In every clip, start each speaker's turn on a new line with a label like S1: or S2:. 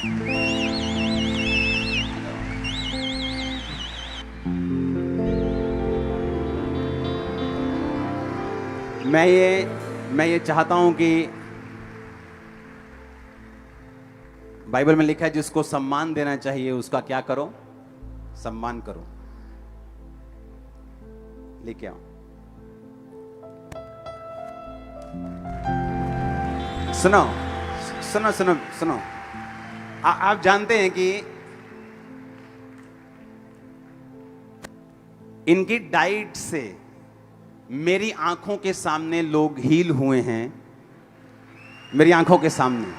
S1: मैं ये चाहता हूं कि बाइबल में लिखा है जिसको सम्मान देना चाहिए उसका क्या करो, सम्मान करो। लेके आओ। सुनो सुनो सुनो सुनो, आप जानते हैं कि इनकी डाइट से मेरी आंखों के सामने लोग हील हुए हैं, मेरी आंखों के सामने।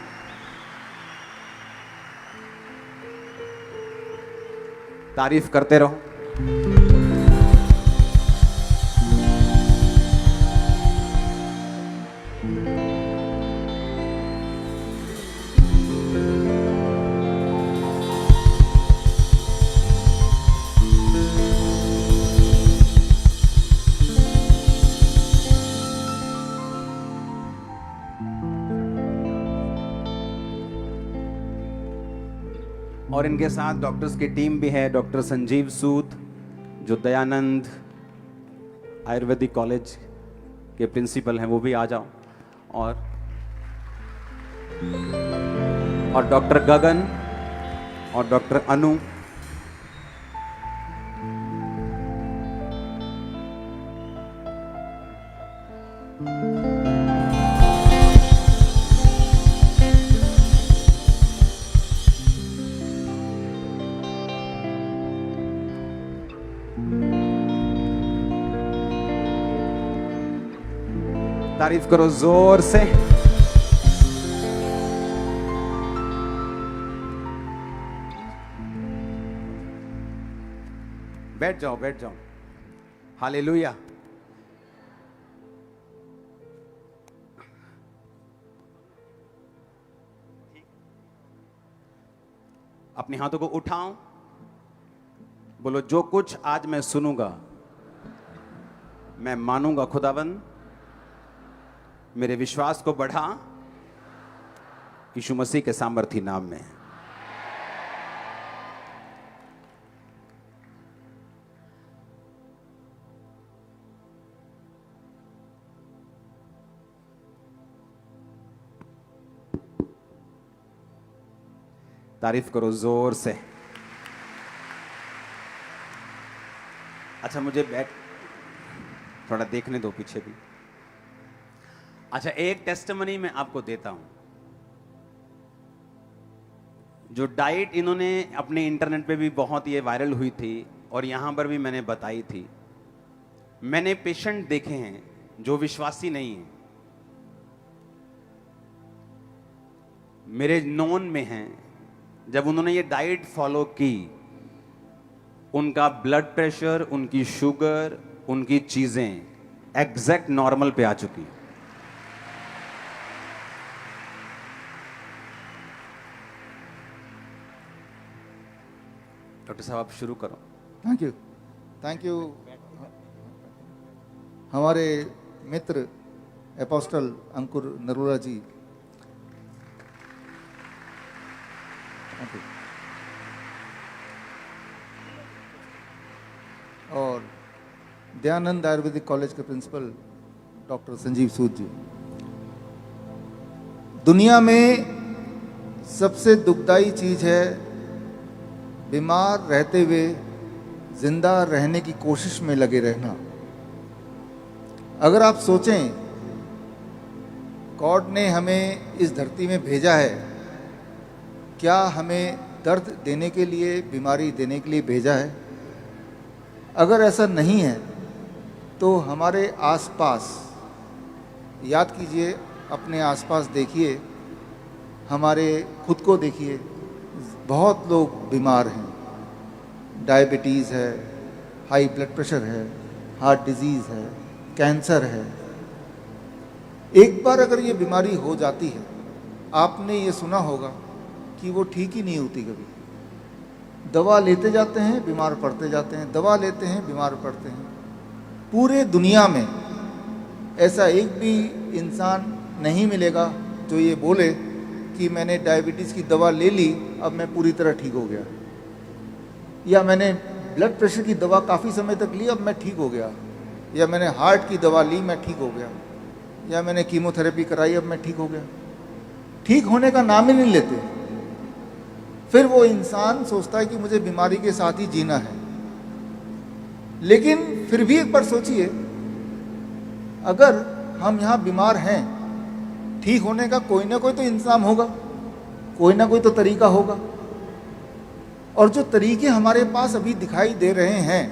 S1: तारीफ करते रहो। और इनके साथ डॉक्टर्स की टीम भी है। डॉक्टर संजीव सूद जो दयानंद आयुर्वेदिक कॉलेज के प्रिंसिपल हैं, वो भी आ जाओ। और डॉक्टर गगन और डॉक्टर अनु। तारीफ करो जोर से। बैठ जाओ बैठ जाओ। हालेलुया। अपने हाथों को उठाओ, बोलो जो कुछ आज मैं सुनूंगा मैं मानूंगा खुदाबंद, मेरे विश्वास को बढ़ा यीशु मसीह के सामर्थी नाम में। तारीफ करो जोर से। अच्छा मुझे बैठ थोड़ा देखने दो पीछे भी। अच्छा एक टेस्टिमनी मैं आपको देता हूं। जो डाइट इन्होंने अपने इंटरनेट पे भी बहुत ये वायरल हुई थी और यहां पर भी मैंने बताई थी। मैंने पेशेंट देखे हैं जो विश्वासी नहीं है, मेरे नोन में हैं। जब उन्होंने ये डाइट फॉलो की, उनका ब्लड प्रेशर, उनकी शुगर, उनकी चीजें एग्जैक्ट नॉर्मल पे आ चुकी। डॉक्टर साहब आप शुरू करो।
S2: Thank you. हमारे मित्र एपोस्टल अंकुर नरोला जी, और दयानंद आयुर्वेदिक कॉलेज के प्रिंसिपल डॉक्टर संजीव सूद जी। दुनिया में सबसे दुखदाई चीज है बीमार रहते हुए जिंदा रहने की कोशिश में लगे रहना। अगर आप सोचें, गॉड ने हमें इस धरती में भेजा है, क्या हमें दर्द देने के लिए, बीमारी देने के लिए भेजा है? अगर ऐसा नहीं है तो हमारे आसपास याद कीजिए, अपने आसपास देखिए, हमारे खुद को देखिए, बहुत लोग बीमार हैं। डायबिटीज़ है, हाई ब्लड प्रेशर है, हार्ट डिजीज़ है, कैंसर है। एक बार अगर ये बीमारी हो जाती है, आपने ये सुना होगा कि वो ठीक ही नहीं होती कभी। दवा लेते जाते हैं, बीमार पड़ते जाते हैं, दवा लेते हैं, बीमार पड़ते हैं। पूरे दुनिया में ऐसा एक भी इंसान नहीं मिलेगा जो ये बोले कि कि मैंने डायबिटीज़ की दवा ले ली, अब मैं पूरी तरह ठीक हो गया, या मैंने ब्लड प्रेशर की दवा काफ़ी समय तक ली, अब मैं ठीक हो गया, या मैंने हार्ट की दवा ली, मैं ठीक हो गया, या मैंने कीमोथेरेपी कराई, अब मैं ठीक हो गया। ठीक होने का नाम ही नहीं लेते। फिर वो इंसान सोचता है कि मुझे बीमारी के साथ ही जीना है। लेकिन फिर भी एक बार सोचिए, अगर हम यहाँ बीमार हैं, ठीक होने का कोई ना कोई तो इंतजाम होगा, कोई ना कोई तो तरीका होगा। और जो तरीके हमारे पास अभी दिखाई दे रहे हैं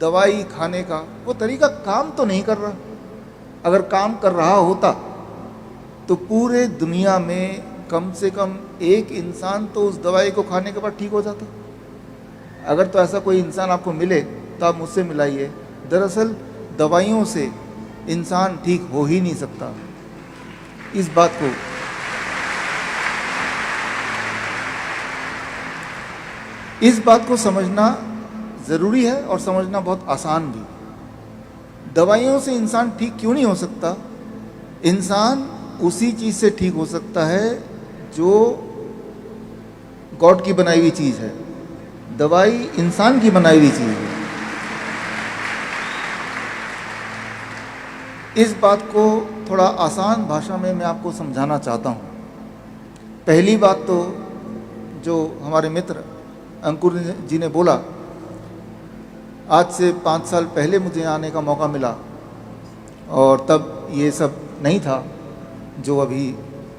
S2: दवाई खाने का, वो तरीका काम तो नहीं कर रहा। अगर काम कर रहा होता तो पूरे दुनिया में कम से कम एक इंसान तो उस दवाई को खाने के बाद ठीक हो जाता। अगर तो ऐसा कोई इंसान आपको मिले तो आप मुझसे मिलाइए। दरअसल दवाइयों से इंसान ठीक हो ही नहीं सकता। इस बात को समझना ज़रूरी है और समझना बहुत आसान भी। दवाइयों से इंसान ठीक क्यों नहीं हो सकता? इंसान उसी चीज़ से ठीक हो सकता है जो गॉड की बनाई हुई चीज़ है। दवाई इंसान की बनाई हुई चीज़ है। इस बात को थोड़ा आसान भाषा में मैं आपको समझाना चाहता हूँ। पहली बात तो जो हमारे मित्र अंकुर जी ने बोला, आज से 5 साल पहले मुझे आने का मौका मिला और तब ये सब नहीं था जो अभी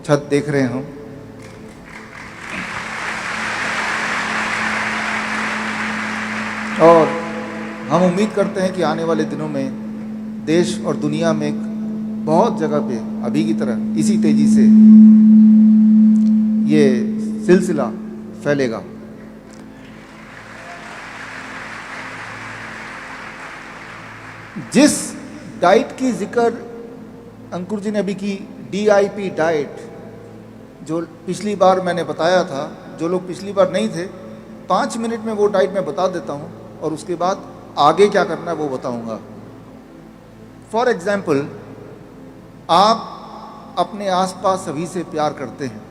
S2: छत देख रहे हैं हम। और हम उम्मीद करते हैं कि आने वाले दिनों में देश और दुनिया में बहुत जगह पे अभी की तरह इसी तेजी से ये सिलसिला फैलेगा। जिस डाइट की जिक्र अंकुर जी ने अभी की, DIP डाइट, जो पिछली बार मैंने बताया था, जो लोग पिछली बार नहीं थे, 5 मिनट में वो डाइट मैं बता देता हूँ और उसके बाद आगे क्या करना है वो बताऊँगा। फॉर एग्जाम्पल, आप अपने आसपास सभी से प्यार करते हैं,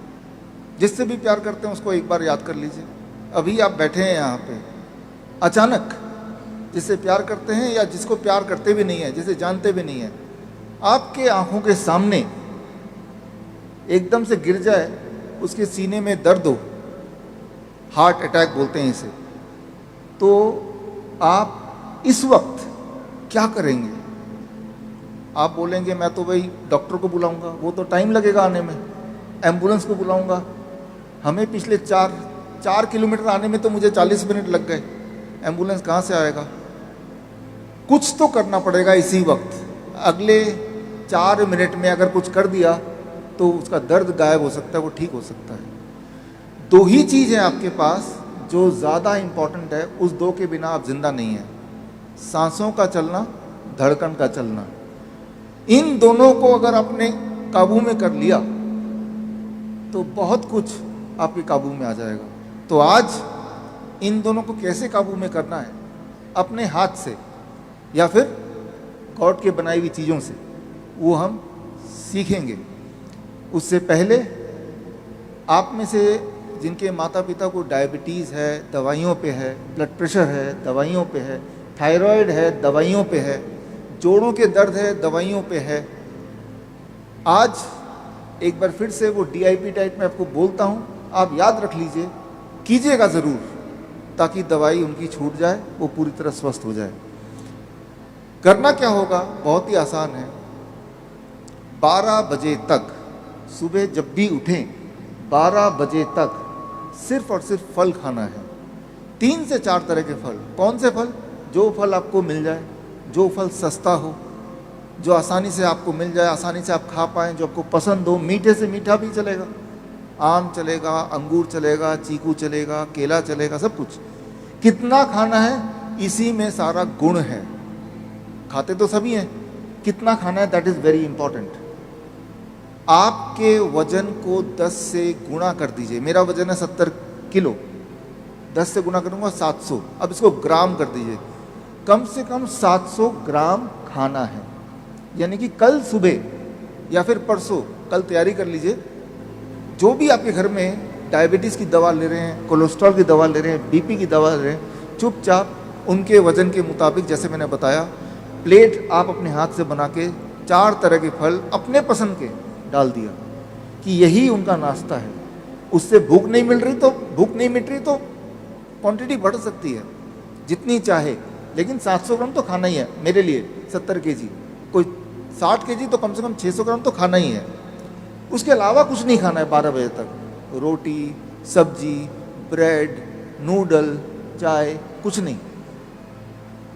S2: जिससे भी प्यार करते हैं उसको एक बार याद कर लीजिए। अभी आप बैठे हैं यहाँ पे, अचानक जिससे प्यार करते हैं या जिसको प्यार करते भी नहीं है, जिसे जानते भी नहीं है, आपके आंखों के सामने एकदम से गिर जाए, उसके सीने में दर्द हो, हार्ट अटैक बोलते हैं इसे, तो आप इस वक्त क्या करेंगे? आप बोलेंगे मैं तो भाई डॉक्टर को बुलाऊंगा, वो तो टाइम लगेगा आने में, एम्बुलेंस को बुलाऊंगा, हमें पिछले 4 किलोमीटर आने में तो मुझे 40 मिनट लग गए, एम्बुलेंस कहाँ से आएगा? कुछ तो करना पड़ेगा इसी वक्त। अगले 4 मिनट में अगर कुछ कर दिया तो उसका दर्द गायब हो सकता है, वो ठीक हो सकता है। 2 ही चीज़ है आपके पास जो ज़्यादा इम्पॉर्टेंट है, उस 2 के बिना आप जिंदा नहीं हैं। सांसों का चलना, धड़कन का चलना। इन दोनों को अगर आपने काबू में कर लिया तो बहुत कुछ आपके काबू में आ जाएगा। तो आज इन दोनों को कैसे काबू में करना है? अपने हाथ से या फिर गॉड के बनाई हुई चीज़ों से, वो हम सीखेंगे। उससे पहले आप में से जिनके माता पिता को डायबिटीज़ है, दवाइयों पे है, ब्लड प्रेशर है, दवाइयों पे है, थायराइड है, दवाइयों पे है, जोड़ों के दर्द है, दवाइयों पे है, आज एक बार फिर से वो DIP डाइट में आपको बोलता हूँ, आप याद रख लीजिए, कीजिएगा ज़रूर, ताकि दवाई उनकी छूट जाए, वो पूरी तरह स्वस्थ हो जाए। करना क्या होगा? बहुत ही आसान है। 12 बजे तक, सुबह जब भी उठें 12 बजे तक सिर्फ और सिर्फ फल खाना है। 3 से 4 तरह के फल। कौन से फल? जो फल आपको मिल जाए, जो फल सस्ता हो, जो आसानी से आपको मिल जाए, आसानी से आप खा पाएँ, जो आपको पसंद हो। मीठे से मीठा भी चलेगा, आम चलेगा, अंगूर चलेगा, चीकू चलेगा, केला चलेगा, सब कुछ। कितना खाना है, इसी में सारा गुण है। खाते तो सभी हैं, कितना खाना है, दैट इज़ वेरी इंपॉर्टेंट। आपके वजन को 10 से गुणा कर दीजिए। मेरा वजन है 70 किलो, 10 से गुणा करूँगा 700। अब इसको ग्राम कर दीजिए। कम से कम 700 ग्राम खाना है। यानी कि कल सुबह या फिर परसों, कल तैयारी कर लीजिए, जो भी आपके घर में डायबिटीज़ की दवा ले रहे हैं, कोलेस्ट्रॉल की दवा ले रहे हैं, बीपी की दवा ले रहे हैं, चुपचाप उनके वजन के मुताबिक, जैसे मैंने बताया, प्लेट आप अपने हाथ से बना के 4 तरह के फल अपने पसंद के डाल दिया कि यही उनका नाश्ता है। उससे भूख नहीं मिट रही तो क्वांटिटी बढ़ सकती है जितनी चाहे, लेकिन 700 ग्राम तो खाना ही है। मेरे लिए 70 केजी, कोई 60 केजी तो कम से कम 600 ग्राम तो खाना ही है। उसके अलावा कुछ नहीं खाना है 12 बजे तक। रोटी, सब्जी, ब्रेड, नूडल, चाय, कुछ नहीं।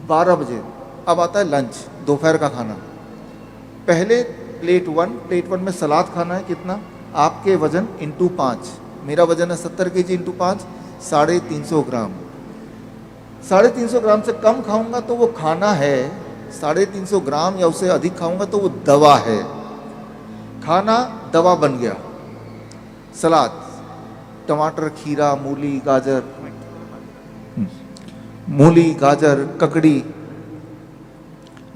S2: 12 बजे अब आता है लंच, दोपहर का खाना। पहले प्लेट वन में सलाद खाना है। कितना? आपके वजन इंटू 5। मेरा वजन है 70 केजी इंटू 5, 350 ग्राम। 350 ग्राम से कम खाऊंगा तो वो खाना है, 350 ग्राम या उससे अधिक खाऊंगा तो वो दवा है। खाना दवा बन गया। सलाद, टमाटर, खीरा, मूली, गाजर, ककड़ी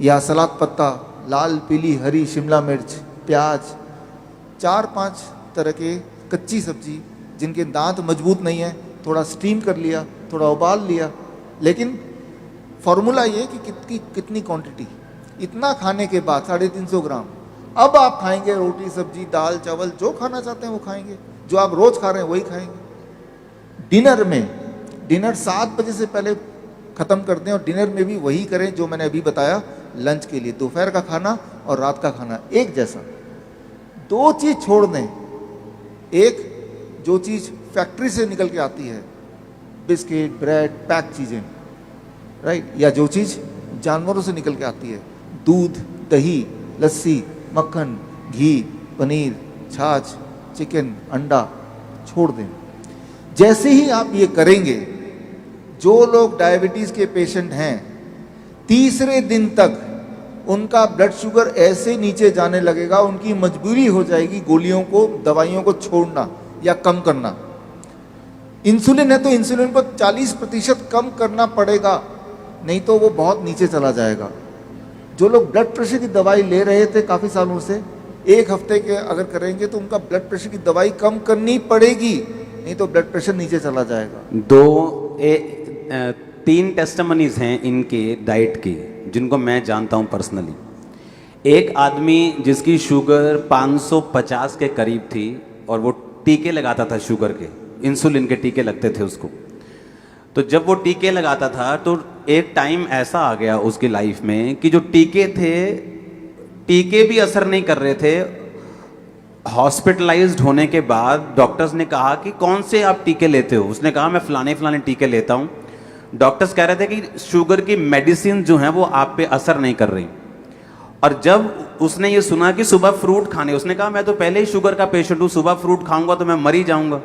S2: या सलाद पत्ता, लाल, पीली, हरी, शिमला मिर्च, प्याज, 4-5 तरह के कच्ची सब्जी जिनके दांत मजबूत नहीं है, थोड़ा स्टीम कर लिया, थोड़ा उबाल लिया। लेकिन फॉर्मूला ये कि कितनी क्वांटिटी। इतना खाने के बाद 350 ग्राम, अब आप खाएंगे रोटी, सब्जी, दाल, चावल, जो खाना चाहते हैं वो खाएंगे, जो आप रोज खा रहे हैं वही खाएंगे। डिनर 7 बजे से पहले खत्म कर दें, और डिनर में भी वही करें जो मैंने अभी बताया। लंच के लिए दोपहर का खाना और रात का खाना एक जैसा। 2 चीज छोड़ दें। एक, जो चीज फैक्ट्री से निकल के आती है, बिस्किट, ब्रेड, पैक चीजें, राइट, या जो चीज जानवरों से निकल के आती है, दूध, दही, लस्सी, मक्खन, घी, पनीर, छाछ, चिकन, अंडा, छोड़ दें। जैसे ही आप ये करेंगे, जो लोग डायबिटीज के पेशेंट हैं, तीसरे दिन तक उनका ब्लड शुगर ऐसे नीचे जाने लगेगा, उनकी मजबूरी हो जाएगी गोलियों को, दवाइयों को छोड़ना या कम करना। इंसुलिन है तो इंसुलिन को 40% कम करना पड़ेगा, नहीं तो वो बहुत नीचे चला जाएगा। जो लोग ब्लड प्रेशर की दवाई ले रहे थे काफ़ी सालों से, 1 हफ्ते के अगर करेंगे तो उनका ब्लड प्रेशर की दवाई कम करनी पड़ेगी, नहीं तो ब्लड प्रेशर नीचे चला जाएगा।
S1: 3 टेस्टिमनीज हैं इनके डाइट की, जिनको मैं जानता हूं पर्सनली। एक आदमी जिसकी शुगर 550 के करीब थी और वो टीके लगाता था शुगर के, इंसुलिन के टीके लगते थे उसको। तो जब वो टीके लगाता था तो एक टाइम ऐसा आ गया उसकी लाइफ में कि जो टीके थे, टीके भी असर नहीं कर रहे थे। हॉस्पिटलाइज्ड होने के बाद डॉक्टर्स ने कहा कि कौन से आप टीके लेते हो? उसने कहा मैं फलाने टीके लेता हूं। डॉक्टर्स कह रहे थे कि शुगर की मेडिसिन जो है वो आप पे असर नहीं कर रही। और जब उसने ये सुना कि सुबह फ्रूट खाने, उसने कहा मैं तो पहले ही शुगर का पेशेंट हूं, सुबह फ्रूट खाऊंगा तो मैं मर ही जाऊंगा।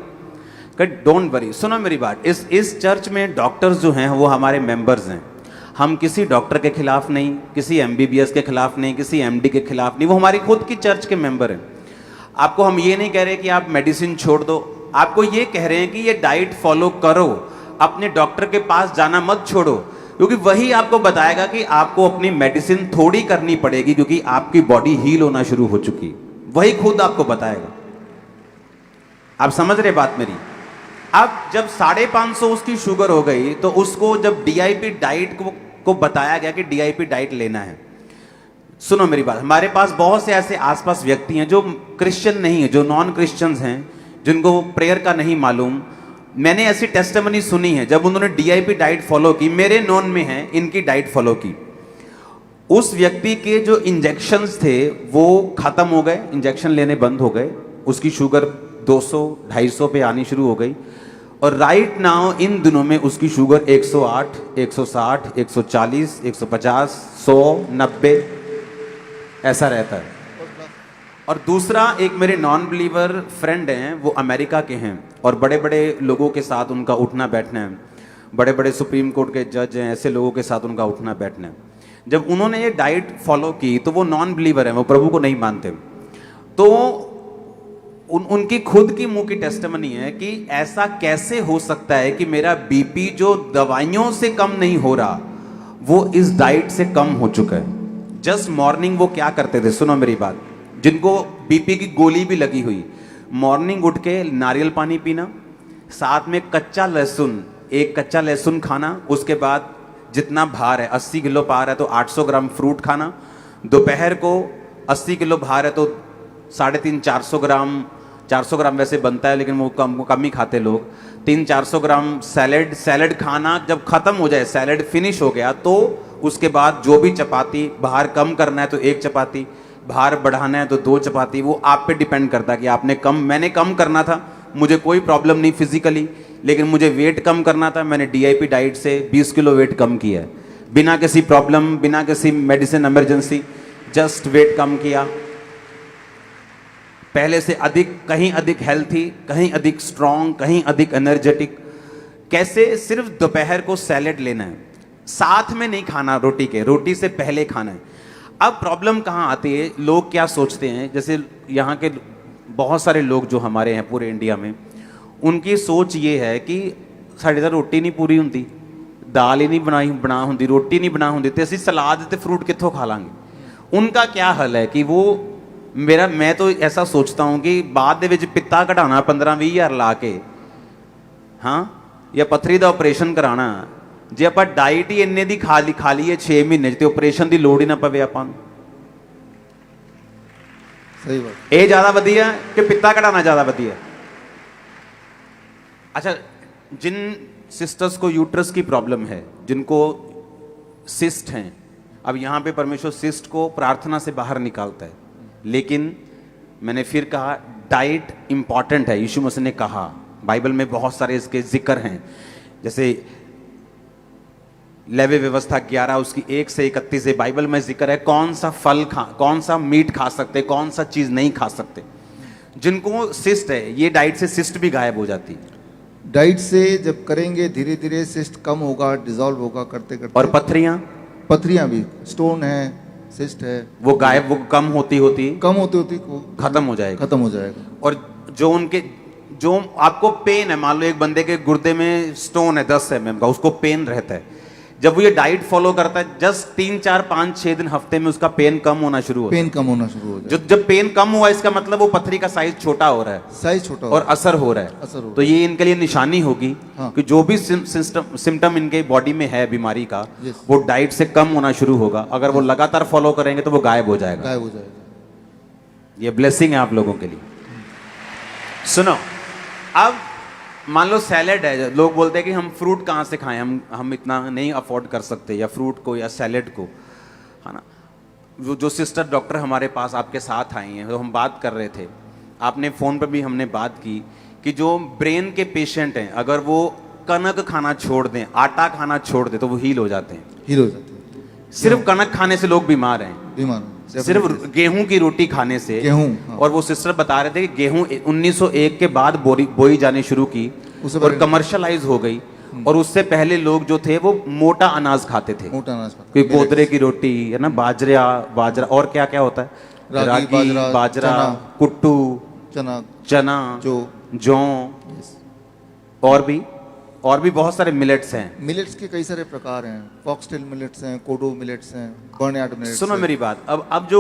S1: डोंट वरी, सुनो मेरी बात। इस चर्च में डॉक्टर्स जो हैं वो हमारे मेंबर्स हैं। हम किसी डॉक्टर के खिलाफ नहीं, किसी MBBS के खिलाफ नहीं, किसी MD के खिलाफ नहीं, वो हमारी खुद की चर्च के मेंबर हैं। आपको हम ये नहीं कह रहे कि आप मेडिसिन छोड़ दो, आपको ये कह रहे हैं कि ये डाइट फॉलो करो, अपने डॉक्टर के पास जाना मत छोड़ो, क्योंकि वही आपको बताएगा कि आपको अपनी मेडिसिन थोड़ी करनी पड़ेगी क्योंकि आपकी बॉडी हील होना शुरू हो चुकी, वही खुद आपको बताएगा। आप समझ रहे बात मेरी? अब जब 550 उसकी शुगर हो गई तो उसको जब DIP डाइट को बताया गया कि DIP डाइट लेना है। सुनो मेरी बात, हमारे पास बहुत से ऐसे आसपास व्यक्ति हैं जो क्रिश्चियन नहीं है, जो नॉन क्रिश्चियंस हैं, जिनको प्रेयर का नहीं मालूम। मैंने ऐसी टेस्टिमनी सुनी है जब उन्होंने DIP डाइट फॉलो की, मेरे नॉन में है इनकी डाइट फॉलो की, उस व्यक्ति के जो इंजेक्शंस थे वो खत्म हो गए, इंजेक्शन लेने बंद हो गए, उसकी शुगर 200-250 पे आनी शुरू हो गई। और राइट नाउ इन दिनों में उसकी शुगर 108, 160, 140, 150, 100, 90 ऐसा रहता है। और दूसरा, एक मेरे नॉन बिलीवर फ्रेंड हैं, वो अमेरिका के हैं और बड़े बड़े लोगों के साथ उनका उठना बैठना है, बड़े बड़े सुप्रीम कोर्ट के जज हैं, ऐसे लोगों के साथ उनका उठना बैठना है। जब उन्होंने ये डाइट फॉलो की तो वो नॉन बिलीवर हैं, वो प्रभु को नहीं मानते। तो उनकी खुद की मुंह की टेस्टिमनी है कि ऐसा कैसे हो सकता है कि मेरा बीपी जो दवाइयों से कम नहीं हो रहा, वो इस डाइट से कम हो चुका है। जस्ट मॉर्निंग वो क्या करते थे, सुनो मेरी बात, जिनको बीपी की गोली भी लगी हुई, मॉर्निंग उठ के नारियल पानी पीना, साथ में कच्चा लहसुन, एक कच्चा लहसुन खाना, उसके बाद जितना भार है 80 किलो भार है तो 800 ग्राम फ्रूट खाना, दोपहर को 80 किलो भार है तो 350-400 ग्राम, 400 ग्राम वैसे बनता है लेकिन वो कम ही खाते लोग, 300-400 ग्राम सैलेड खाना। जब खत्म हो जाए, सैलेड फिनिश हो गया, तो उसके बाद जो भी चपाती, भार कम करना है तो 1 चपाती, भार बढ़ाना है तो 2 चपाती, वो आप पे डिपेंड करता है कि आपने मैंने कम करना था, मुझे कोई प्रॉब्लम नहीं फिजिकली, लेकिन मुझे वेट कम करना था, मैंने DIP डाइट से 20 किलो वेट कम किया है, बिना किसी प्रॉब्लम, बिना किसी मेडिसिन इमरजेंसी, जस्ट वेट कम किया। पहले से कहीं अधिक हेल्थी, कहीं अधिक स्ट्रांग, कहीं अधिक एनर्जेटिक। कैसे? सिर्फ दोपहर को सैलेड लेना है, साथ में नहीं खाना रोटी के, रोटी से पहले खाना है। अब प्रॉब्लम कहाँ आती है, लोग क्या सोचते हैं, जैसे यहाँ के बहुत सारे लोग जो हमारे हैं पूरे इंडिया में, उनकी सोच ये है कि साढ़े तो रोटी नहीं पूरी होंगी, दाल ही नहीं बना होंगी, रोटी नहीं बना होंगी, तो असं सलाद ते फ्रूट कितों खा लांगे। उनका क्या हल है कि वो मैं तो ऐसा सोचता हूँ कि बाद दे विच पित्ता घटाना 15-20 हज़ार ला के, हाँ, या पत्थरी का ऑपरेशन कराना, जे आप डाइट ही इन्ने दी खा लीए 6 महीने तो ऑपरेशन की लोड़ ही ना पवे आपां।
S2: सही बात।
S1: ये ज्यादा वधिया कि पित्ता घटाना ज्यादा वधिया? अच्छा, जिन सिस्टर्स को यूट्रस की प्रॉब्लम है, जिनको सिस्ट हैं, अब यहाँ पे परमेश्वर सिस्ट को प्रार्थना से बाहर निकालता है, लेकिन मैंने फिर कहा डाइट इंपॉर्टेंट है। यीशु मसीह ने कहा, बाइबल में बहुत सारे इसके जिक्र हैं, जैसे लेवी व्यवस्था 11 उसकी 1 से 31 से बाइबल में जिक्र है कौन सा फल कौन सा मीट खा सकते, कौन सा चीज नहीं खा सकते। जिनको सिस्ट है, ये डाइट से सिस्ट भी गायब हो जाती है।
S2: डाइट से जब करेंगे धीरे धीरे सिस्ट कम होगा, डिसॉल्व होगा करते करते।
S1: और पथरियां
S2: भी, स्टोन है, सिस्ट है,
S1: वो गायब, वो कम होती
S2: कम होती
S1: खत्म हो जाएगा। और जो आपको पेन है, मान लो एक बंदे के गुर्दे में स्टोन है 10 mm का, उसको पेन रहता है, जब वो ये डाइट फॉलो करता है, जस्ट 3, 4, 5, 6 दिन हफ्ते में उसका पेन कम होना शुरू हो जाए। जब पेन कम हुआ, इसका मतलब वो पथरी का साइज छोटा हो रहा है, और असर हो रहा है। तो ये इनके लिए निशानी होगी, हाँ, कि जो भी सिम्टम इनके बॉडी में है बीमारी का, वो डाइट से कम होना शुरू होगा। अगर वो लगातार फॉलो करेंगे तो वो गायब हो जाएगा। ये ब्लेसिंग है आप लोगों के लिए। सुनो, अब मान लो सैलेड है, लोग बोलते हैं कि हम फ्रूट कहाँ से खाएं, हम इतना नहीं अफोर्ड कर सकते, या फ्रूट को या सैलेड को, है ना। वो जो सिस्टर डॉक्टर हमारे पास आपके साथ आई हैं, तो हम बात कर रहे थे, आपने फ़ोन पर भी हमने बात की कि जो ब्रेन के पेशेंट हैं, अगर वो कनक खाना छोड़ दें, आटा खाना छोड़ दें, तो वो हील हो जाते हैं। सिर्फ कनक खाने से लोग बीमार हैं, सिर्फ गेहूं की रोटी खाने से।
S2: हाँ।
S1: और वो सिस्टर बता रहे थे कि गेहूं 1901 के बाद बोई जाने शुरू की और कमर्शलाइज हो गई, और उससे पहले लोग जो थे वो मोटा अनाज खाते थे, कोई कोदरे की रोटी, है ना, बाजरा और क्या क्या होता है, रागी, बाजरा, कुट्टू, चना, जौ, और भी बहुत सारे मिलेट्स हैं।
S2: मिलेट्स के कई सारे प्रकार हैं, फॉक्सटेल मिलेट्स हैं, कोडो मिलेट्स हैं, बर्नयार्ड मिलेट्स।
S1: सुनो मेरी बात, अब जो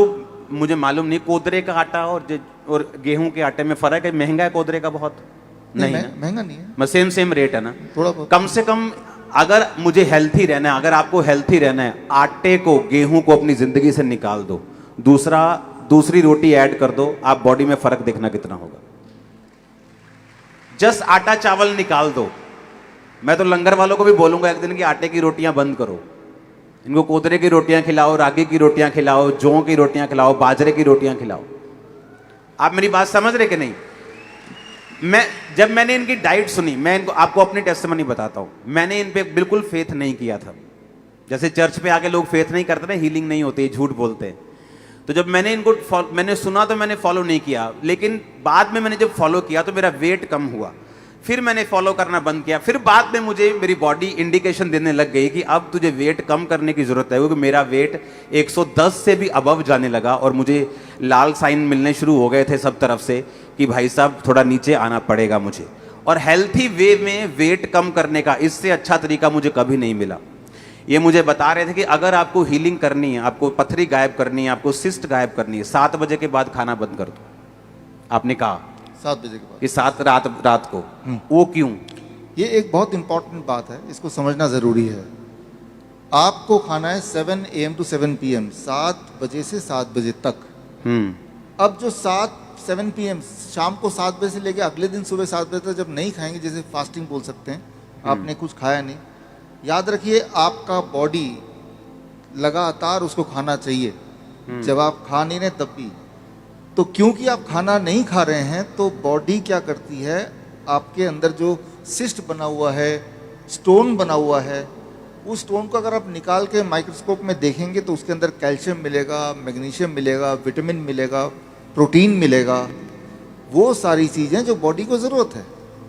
S1: मुझे मालूम नहीं, कोदरे का आटा और गेहूं के आटे में फर्क है? महंगा है कोदरे का बहुत? नहीं,
S2: महंगा नहीं है,
S1: सेम रेट है ना,
S2: थोड़ा
S1: कम से कम। अगर मुझे हेल्थी रहना है, अगर आपको हेल्थी रहना है, आटे को, गेहूं को अपनी जिंदगी से निकाल दो, दूसरी रोटी ऐड कर दो, आप बॉडी में फर्क देखना कितना होगा। जस्ट आटा चावल निकाल दो। मैं तो लंगर वालों को भी बोलूंगा एक दिन कि आटे की रोटियां बंद करो, इनको कोदरे की रोटियां खिलाओ, रागी की रोटियां खिलाओ, जौ की रोटियां खिलाओ, बाजरे की रोटियां खिलाओ। आप मेरी बात समझ रहे कि नहीं? जब मैंने इनकी डाइट सुनी, मैं आपको अपनी टेस्टिमनी बताता हूं, मैंने इन पे बिल्कुल फेथ नहीं किया था। जैसे चर्च पे आके लोग फेथ नहीं करते ना, हीलिंग नहीं होती, झूठ बोलते हैं। तो जब मैंने सुना तो मैंने फॉलो नहीं किया, लेकिन बाद में मैंने जब फॉलो किया तो मेरा वेट कम हुआ, फिर मैंने फॉलो करना बंद किया। फिर बाद में मुझे मेरी बॉडी इंडिकेशन देने लग गई कि अब तुझे वेट कम करने की जरूरत है, क्योंकि मेरा वेट 110 से भी अबव जाने लगा, और मुझे लाल साइन मिलने शुरू हो गए थे सब तरफ से कि भाई साहब थोड़ा नीचे आना पड़ेगा मुझे। और हेल्थी वे में वेट कम करने का इससे अच्छा तरीका मुझे कभी नहीं मिला। ये मुझे बता रहे थे कि अगर आपको हीलिंग करनी है, आपको पथरी गायब करनी है, आपको सिस्ट गायब करनी है, 7 बजे के बाद खाना बंद कर दो। आपने कहा
S2: 7 बजे के बाद।
S1: कि 7 रात को, वो क्यों?
S2: ये एक बहुत इंपॉर्टेंट बात है, इसको समझना ज़रूरी है। आपको खाना है 7 AM to 7 PM, 7 बजे से 7 बजे तक। अब जो 7 PM शाम को 7 बजे से लेके अगले दिन सुबह 7 बजे तक जब नहीं खाएंगे, जैसे फास्टिंग बोल सकते हैं, आपने कुछ खाया नहीं, याद रखिए आपका बॉडी लगातार उसको खाना चाहिए। जब आप खा नहीं रहे तब भी, तो क्योंकि आप खाना नहीं खा रहे हैं तो बॉडी क्या करती है, आपके अंदर जो सिस्ट बना हुआ है, स्टोन बना हुआ है, उस स्टोन को अगर आप निकाल के माइक्रोस्कोप में देखेंगे तो उसके अंदर कैल्शियम मिलेगा, मैग्नीशियम मिलेगा, विटामिन मिलेगा, प्रोटीन मिलेगा, वो सारी चीज़ें जो बॉडी को ज़रूरत है,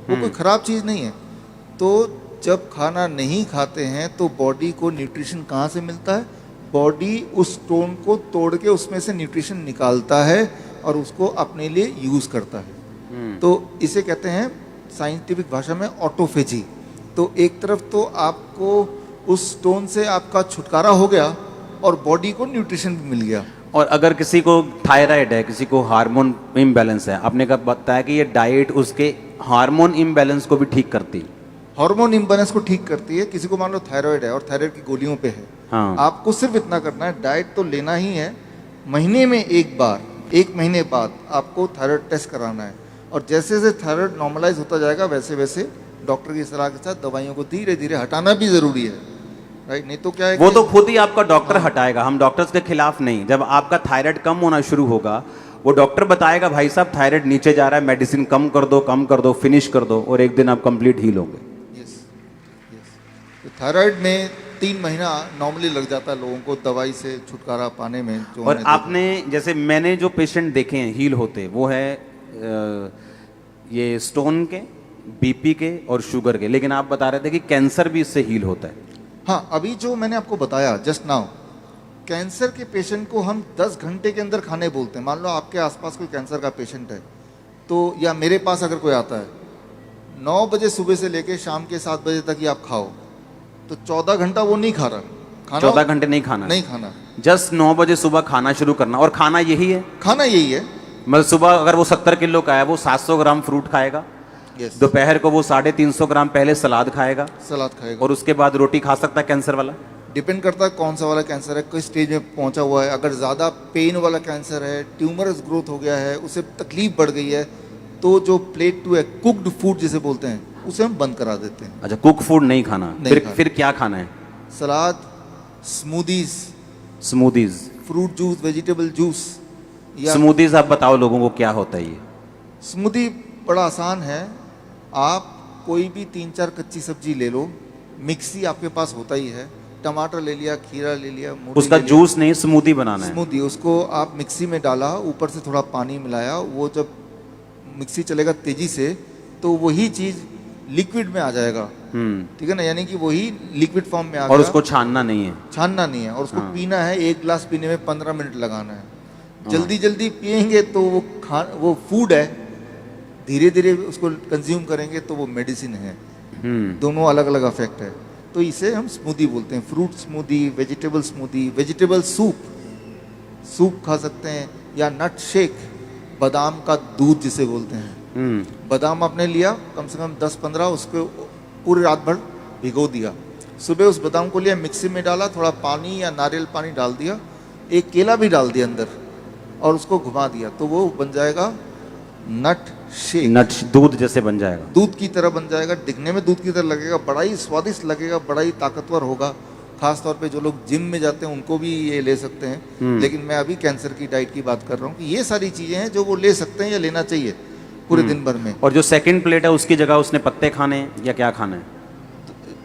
S2: वो कोई ख़राब चीज़ नहीं है। तो जब खाना नहीं खाते हैं तो बॉडी को न्यूट्रिशन कहाँ से मिलता है? बॉडी उस स्टोन को तोड़ के उसमें से न्यूट्रिशन निकालता है और उसको अपने लिए यूज़ करता है। तो इसे कहते हैं साइंटिफिक भाषा में ऑटोफेजी। तो एक तरफ तो आपको उस स्टोन से आपका छुटकारा हो गया और बॉडी को न्यूट्रिशन भी मिल गया।
S1: और अगर किसी को थायराइड है, किसी को हार्मोन इम्बैलेंस है, आपने कब बताया कि ये डाइट उसके हार्मोन इम्बैलेंस को भी ठीक करती है?
S2: हार्मोन इम्बैलेंस को ठीक करती है। किसी को मान लो थायराइड है और थायराइड की गोलियों पे है,
S1: हाँ।
S2: आपको सिर्फ इतना करना है, डाइट तो लेना ही है, महीने में एक बार, 1 महीने बाद आपको थायराइड टेस्ट कराना है। और जैसे जैसे थायराइड नॉर्मलाइज होता जाएगा वैसे वैसे डॉक्टर की सलाह के साथ दवाइयों को धीरे धीरे हटाना भी ज़रूरी है, राइट? नहीं तो क्या है,
S1: वो तो खुद ही आपका डॉक्टर हटाएगा, हम डॉक्टर्स के खिलाफ नहीं। जब आपका थायराइड कम होना शुरू होगा, वो डॉक्टर बताएगा भाई साहब थायराइड नीचे जा रहा है, मेडिसिन कम कर दो, फिनिश कर दो, और एक दिन आप कंप्लीट हील होंगे।
S2: तो थायराइड में 3 महीना नॉर्मली लग जाता है लोगों को दवाई से छुटकारा पाने में। जो
S1: और आपने, जैसे मैंने जो पेशेंट देखे हैं हील होते, वो है ये स्टोन के, बीपी के और शुगर के, लेकिन आप बता रहे थे कि कैंसर भी इससे हील होता है।
S2: हाँ, अभी जो मैंने आपको बताया जस्ट नाउ, कैंसर के पेशेंट को हम 10 घंटे के अंदर खाने बोलते हैं। मान लो आपके आसपास कोई कैंसर का पेशेंट है, तो या मेरे पास अगर कोई आता है, 9 बजे सुबह से लेके शाम के 7 बजे तक ही आप खाओ, तो 14 घंटा वो नहीं खा रहा खाना।
S1: 14 घंटे नहीं खाना,
S2: नहीं खाना,
S1: जस्ट 9 बजे सुबह खाना शुरू करना। और खाना यही है,
S2: खाना यही है।
S1: मतलब सुबह अगर वो 70 किलो का है, वो 700 ग्राम फ्रूट खाएगा,
S2: यस,
S1: दोपहर को वो 350 ग्राम पहले सलाद खाएगा,
S2: सलाद खाएगा,
S1: और उसके बाद रोटी खा सकता है कैंसर वाला।
S2: डिपेंड करता है कौन सा वाला कैंसर है, किस स्टेज में पहुंचा हुआ है। अगर ज़्यादा पेन वाला कैंसर है, ट्यूमरस ग्रोथ हो गया है, उसे तकलीफ बढ़ गई है, तो जो प्लेट 2 है, कुक्ड फूड जिसे बोलते हैं, उसे हम बंद करा देते हैं।
S1: अच्छा, कुक फूड नहीं खाना,
S2: नहीं
S1: फिर क्या खाना है?
S2: Salad, smoothies,
S1: smoothies,
S2: fruit juice, vegetable juice. या
S1: स्मूदीज आप बताओ लोगों को क्या होता है ये?
S2: स्मूदी बड़ा आसान है, आप कोई भी 3-4 कच्ची सब्जी ले लो, मिक्सी आपके पास होता ही है, टमाटर ले लिया, खीरा ले लिया, मूली
S1: उसका
S2: ले लिया,
S1: जूस नहीं, स्मूदी बनाना है।
S2: स्मूदी, उसको आप मिक्सी में डाला, ऊपर से थोड़ा पानी मिलाया, वो जब मिक्सी चलेगा तेजी से तो वही चीज़ लिक्विड में आ जाएगा, ठीक है ना, यानी कि वही लिक्विड फॉर्म में आ गया।
S1: और उसको छानना नहीं है,
S2: छानना नहीं है, और उसको
S1: हाँ।
S2: पीना है। 1 गिलास पीने में 15 मिनट लगाना है। जल्दी जल्दी पियेंगे तो वो फूड है, धीरे धीरे उसको कंज्यूम करेंगे तो वो मेडिसिन है। दोनों अलग अलग इफेक्ट है। तो इसे हम स्मूदी बोलते हैं, fruit smoothie, vegetable smoothie, vegetable soup खा सकते हैं, या नट शेक, बादाम का दूध जिसे बोलते हैं। बादाम आपने लिया कम से कम 10-15, उसको पूरी रात भर भिगो दिया, सुबह उस बादाम को लिया, मिक्सी में डाला, थोड़ा पानी या नारियल पानी डाल दिया, एक केला भी डाल दिया अंदर, और उसको घुमा दिया, तो वो बन जाएगा नट शेक।
S1: नट दूध जैसे बन जाएगा,
S2: दूध की तरह बन जाएगा, दिखने में दूध की तरह लगेगा, बड़ा ही स्वादिष्ट लगेगा, बड़ा ही ताकतवर होगा। खास तौर पे जो लोग जिम में जाते हैं उनको भी ये ले सकते हैं। लेकिन मैं अभी कैंसर की डाइट की बात कर रहा हूँ कि ये सारी चीज़ें हैं जो वो ले सकते हैं या लेना चाहिए पूरे दिन भर में।
S1: और जो सेकंड प्लेट है उसकी जगह उसने पत्ते खाने हैं या क्या खाना है?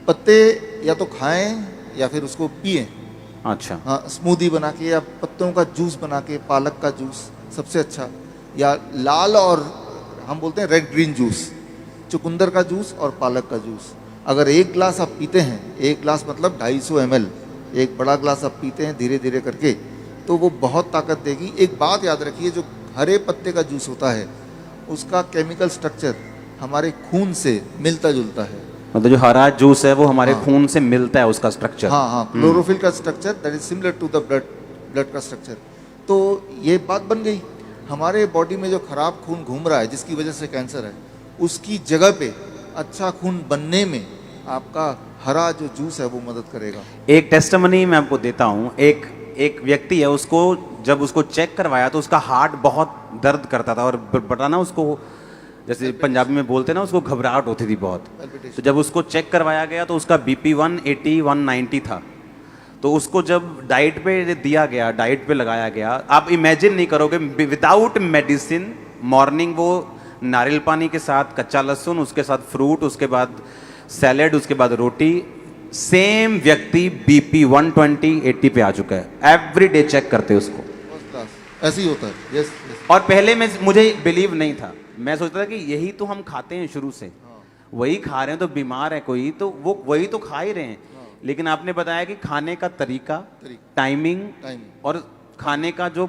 S2: पत्ते या तो खाएं या फिर उसको पिएं।
S1: अच्छा,
S2: हाँ, स्मूदी बना के या पत्तों का जूस बना के, पालक का जूस सबसे अच्छा, या लाल और हम बोलते हैं रेड ग्रीन जूस, चुकंदर का जूस और पालक का जूस। अगर 1 गिलास आप पीते हैं, 1 गिलास मतलब 250 ml, एक बड़ा गिलास आप पीते हैं धीरे धीरे करके, तो वो बहुत ताकत देगी। एक बात याद रखिए, जो हरे पत्ते का जूस होता है उसका केमिकल स्ट्रक्चर हमारे खून से मिलता जुलता है।
S1: मतलब जो हरा जूस है वो हमारे
S2: हाँ।
S1: खून से मिलता है उसका स्ट्रक्चर।
S2: हाँ, क्लोरोफिल का structure that is similar to the blood का स्ट्रक्चर। तो ये बात बन गई। हमारे बॉडी में जो खराब खून घूम रहा है जिसकी वजह से कैंसर है, उसकी जगह पे अच्छा खून बनने में आपका हरा जो जूस है वो मदद करेगा।
S1: एक टेस्टिमनी मैं आपको देता हूँ। एक व्यक्ति है, उसको जब उसको चेक करवाया तो उसका हार्ट बहुत दर्द करता था और बता ना उसको, जैसे पंजाबी में बोलते ना, उसको घबराहट होती थी बहुत। तो जब उसको चेक करवाया गया तो उसका बीपी 180 190 था। तो उसको जब डाइट पे दिया गया, डाइट पे लगाया गया, आप इमेजिन नहीं करोगे, विदाउट मेडिसिन मॉर्निंग वो नारियल पानी के साथ कच्चा लहसुन, उसके साथ फ्रूट, उसके बाद सैलेड, उसके बाद रोटी, सेम व्यक्ति बीपी 120 80 पे आ चुका है। एवरी डे चेक करते उसको।
S2: फर्स्ट क्लास, ऐसे ही होता है। Yes yes.
S1: और पहले में मुझे बिलीव नहीं था, मैं सोचता था कि यही तो हम खाते हैं शुरू से, वही खा रहे हैं, तो बीमार है कोई तो वो वही तो खा ही रहे हैं। लेकिन आपने बताया कि खाने का तरीका, टाइमिंग और खाने का जो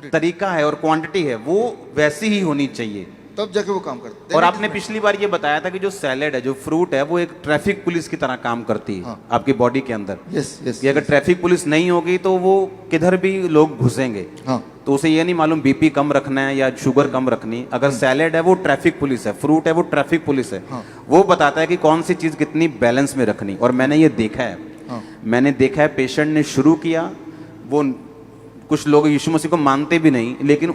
S1: तरीका है और क्वांटिटी है वो वैसी ही होनी चाहिए,
S2: तब जाके वो काम करते।
S1: और आपने पिछली बार ये बताया था कि जो सैलेड है, जो फ्रूट है, वो एक ट्रैफिक पुलिस की तरह काम करती है आपकी बॉडी के अंदर।
S2: Yes yes.
S1: कि अगर ट्रैफिक पुलिस नहीं होगी तो वो किधर भी लोग घुसेंगे। तो उसे ये नहीं मालूम बीपी कम रखना है या शुगर कम रखनी। अगर सैलेड है वो ट्रैफिक पुलिस है, फ्रूट है वो ट्रैफिक पुलिस है। वो बताता है कि कौन सी चीज कितनी बैलेंस में रखनी। और मैंने ये देखा है, मैंने देखा है पेशेंट ने शुरू किया, वो कुछ लोग यीशु मसीह को मानते भी नहीं, लेकिन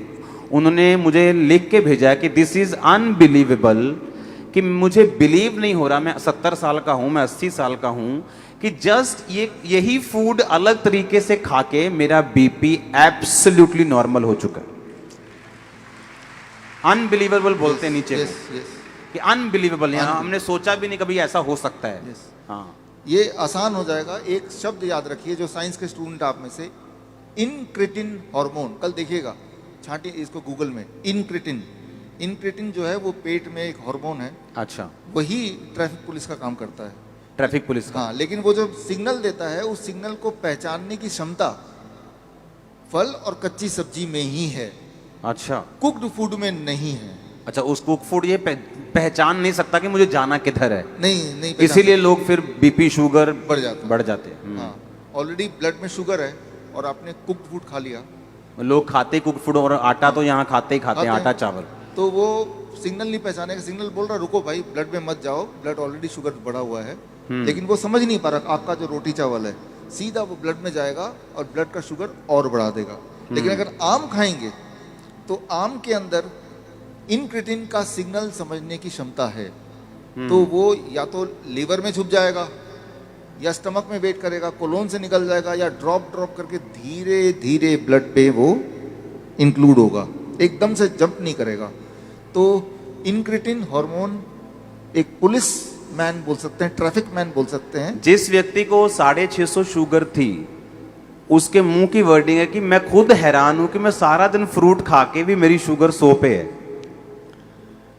S1: उन्होंने मुझे लिख के भेजा कि दिस इज अनबिलीवेबल, कि मुझे बिलीव नहीं हो रहा, मैं 70 साल का हूं, मैं 80 साल का हूं, कि जस्ट यही फूड अलग तरीके से खा के मेरा बीपी एब्सोल्युटली नॉर्मल हो चुका है। अनबिलीवेबल बोलते हैं नीचे कि अनबिलीवेबल, यहाँ हमने सोचा भी नहीं कभी ऐसा हो सकता है। हाँ,
S2: ये आसान हो जाएगा। एक शब्द याद रखिए जो साइंस के स्टूडेंट आप में से, इनक्रिटिन हार्मोन, कल देखिएगा, छांटिए इसको गूगल में, इनक्रिटिन। इनक्रिटिन जो है वो पेट में एक हार्मोन है।
S1: अच्छा,
S2: वही ट्रैफिक पुलिस का काम करता है।
S1: ट्रैफिक पुलिस का?
S2: हाँ, लेकिन वो जो सिग्नल देता है उस सिग्नल को पहचानने की क्षमता फल और कच्ची सब्जी में ही है।
S1: अच्छा,
S2: कुक्ड फूड में नहीं है।
S1: अच्छा, उस कुक फूड ये पहचान नहीं सकता कि मुझे जाना किधर है।
S2: नहीं,
S1: इसीलिए लोग फिर बीपी शुगर
S2: बढ़
S1: जाते हैं।
S2: हाँ, ऑलरेडी ब्लड में शुगर है और आपने कुक्ड फूड खा लिया।
S1: लोग खाते कुक फूड, और आटा तो यहाँ खाते ही खाते हैं, आटा चावल।
S2: तो वो सिग्नल नहीं पहचानेगा। सिग्नल बोल रहा रुको भाई, ब्लड में मत जाओ, ब्लड ऑलरेडी शुगर बढ़ा हुआ है। लेकिन वो समझ नहीं पा रहा आपका जो रोटी चावल है सीधा वो ब्लड में जाएगा और ब्लड का शुगर और बढ़ा देगा। लेकिन अगर आम खाएंगे तो आम के अंदर इनक्रिटिन का सिग्नल समझने की क्षमता है। तो वो या तो लीवर में छुप जाएगा या स्टमक में वेट करेगा, कोलोन से निकल जाएगा, या ड्रॉप करके धीरे धीरे ब्लड पे वो इंक्लूड होगा, एकदम से जंप नहीं करेगा। तो इनक्रिटिन हार्मोन एक पुलिस मैन बोल सकते हैं, ट्रैफिक मैन बोल सकते हैं।
S1: जिस व्यक्ति को 650 शुगर थी, उसके मुंह की वर्डिंग है कि मैं खुद हैरान हूं कि मैं सारा दिन फ्रूट खा के भी मेरी शुगर 100 पे है।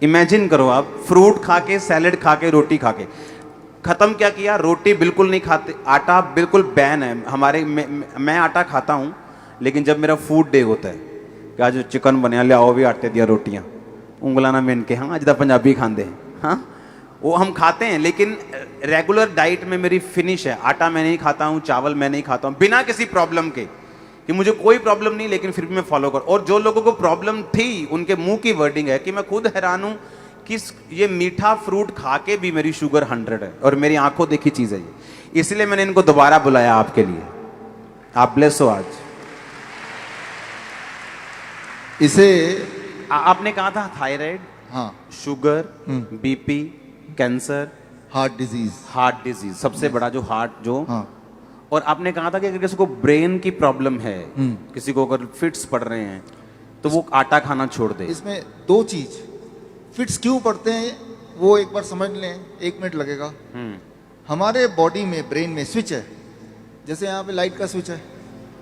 S1: इमेजिन करो आप, फ्रूट खा के, सैलेड खा के, रोटी खा के, खत्म क्या किया, रोटी बिल्कुल नहीं खाते, आटा बिल्कुल बैन है हमारे। मैं आटा खाता हूं, लेकिन जब मेरा फूड डे होता है कि आज चिकन बनया, ले आओ भी आटे दिया रोटियां, उंगला ना मेन के, हाँ अज दा पंजाबी खाते हैं, हाँ वो हम खाते हैं, लेकिन रेगुलर डाइट में मेरी फिनिश है। आटा मैं नहीं खाता हूँ, चावल मैं नहीं खाता हूँ, बिना किसी प्रॉब्लम के, कि मुझे कोई प्रॉब्लम नहीं, लेकिन फिर भी मैं फॉलो कर। और जो लोगों को प्रॉब्लम थी उनके मुंह की वर्डिंग है कि मैं खुद हैरान हूँ कि ये मीठा फ्रूट खा के भी मेरी शुगर 100 है, और मेरी आंखों देखी चीज है ये। इसलिए मैंने इनको दोबारा बुलाया आपके लिए। आप ब्लेस हो आज।
S2: इसे
S1: आपने कहा था थायराइड,
S2: हाँ,
S1: sugar, BP, cancer,
S2: heart disease
S1: सबसे बड़ा जो हार्ट जो,
S2: हाँ।
S1: और आपने कहा था कि अगर किसी को ब्रेन की प्रॉब्लम है, किसी को अगर फिट्स पड़ रहे हैं, तो वो आटा खाना छोड़ दे।
S2: इसमें दो चीज, फिट्स क्यों पड़ते हैं वो एक बार समझ लें, 1 मिनट लगेगा। हमारे बॉडी में, ब्रेन में स्विच है। जैसे यहाँ पे लाइट का स्विच है,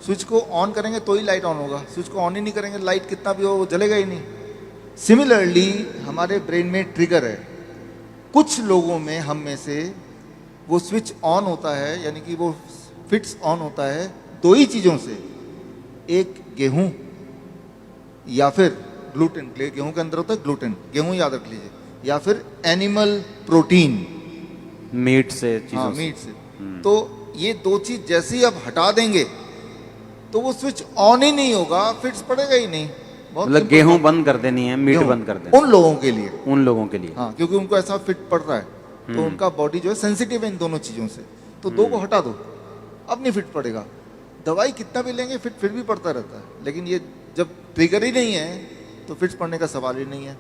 S2: स्विच को ऑन करेंगे तो ही लाइट ऑन होगा, स्विच को ऑन ही नहीं करेंगे लाइट कितना भी हो वो जलेगा ही नहीं। सिमिलरली हमारे ब्रेन में ट्रिगर है। कुछ लोगों में, हम में से, वो स्विच ऑन होता है, यानी कि वो फिट्स ऑन होता है 2 ही चीज़ों से, एक गेहूं या फिर ग्लूटेन। गेहूं के अंदर होता है ग्लूटेन, गेहूं याद रख लीजिए, या फिर एनिमल प्रोटीन,
S1: मीट से,
S2: हाँ मीट से। तो ये 2 चीज जैसे ही आप हटा देंगे तो वो स्विच ऑन ही नहीं होगा, फिट्स पड़ेगा ही नहीं। बहुत
S1: मतलब
S2: simple
S1: गेहूं
S2: बात।
S1: बंद कर देनी है, मीट
S2: क्यों?
S1: बंद कर देनी
S2: उन लोगों के लिए,
S1: उन लोगों के लिए।
S2: हाँ, क्योंकि उनको ऐसा फिट पड़ रहा है, तो उनका बॉडी जो है सेंसिटिव है इन दोनों चीज़ों से, तो दो को हटा दो, अब नहीं फिट पड़ेगा। दवाई कितना भी लेंगे फिट फिर भी पड़ता रहता है, लेकिन ये जब ट्रिगर ही नहीं है तो फिट पड़ने का सवाल ही नहीं है।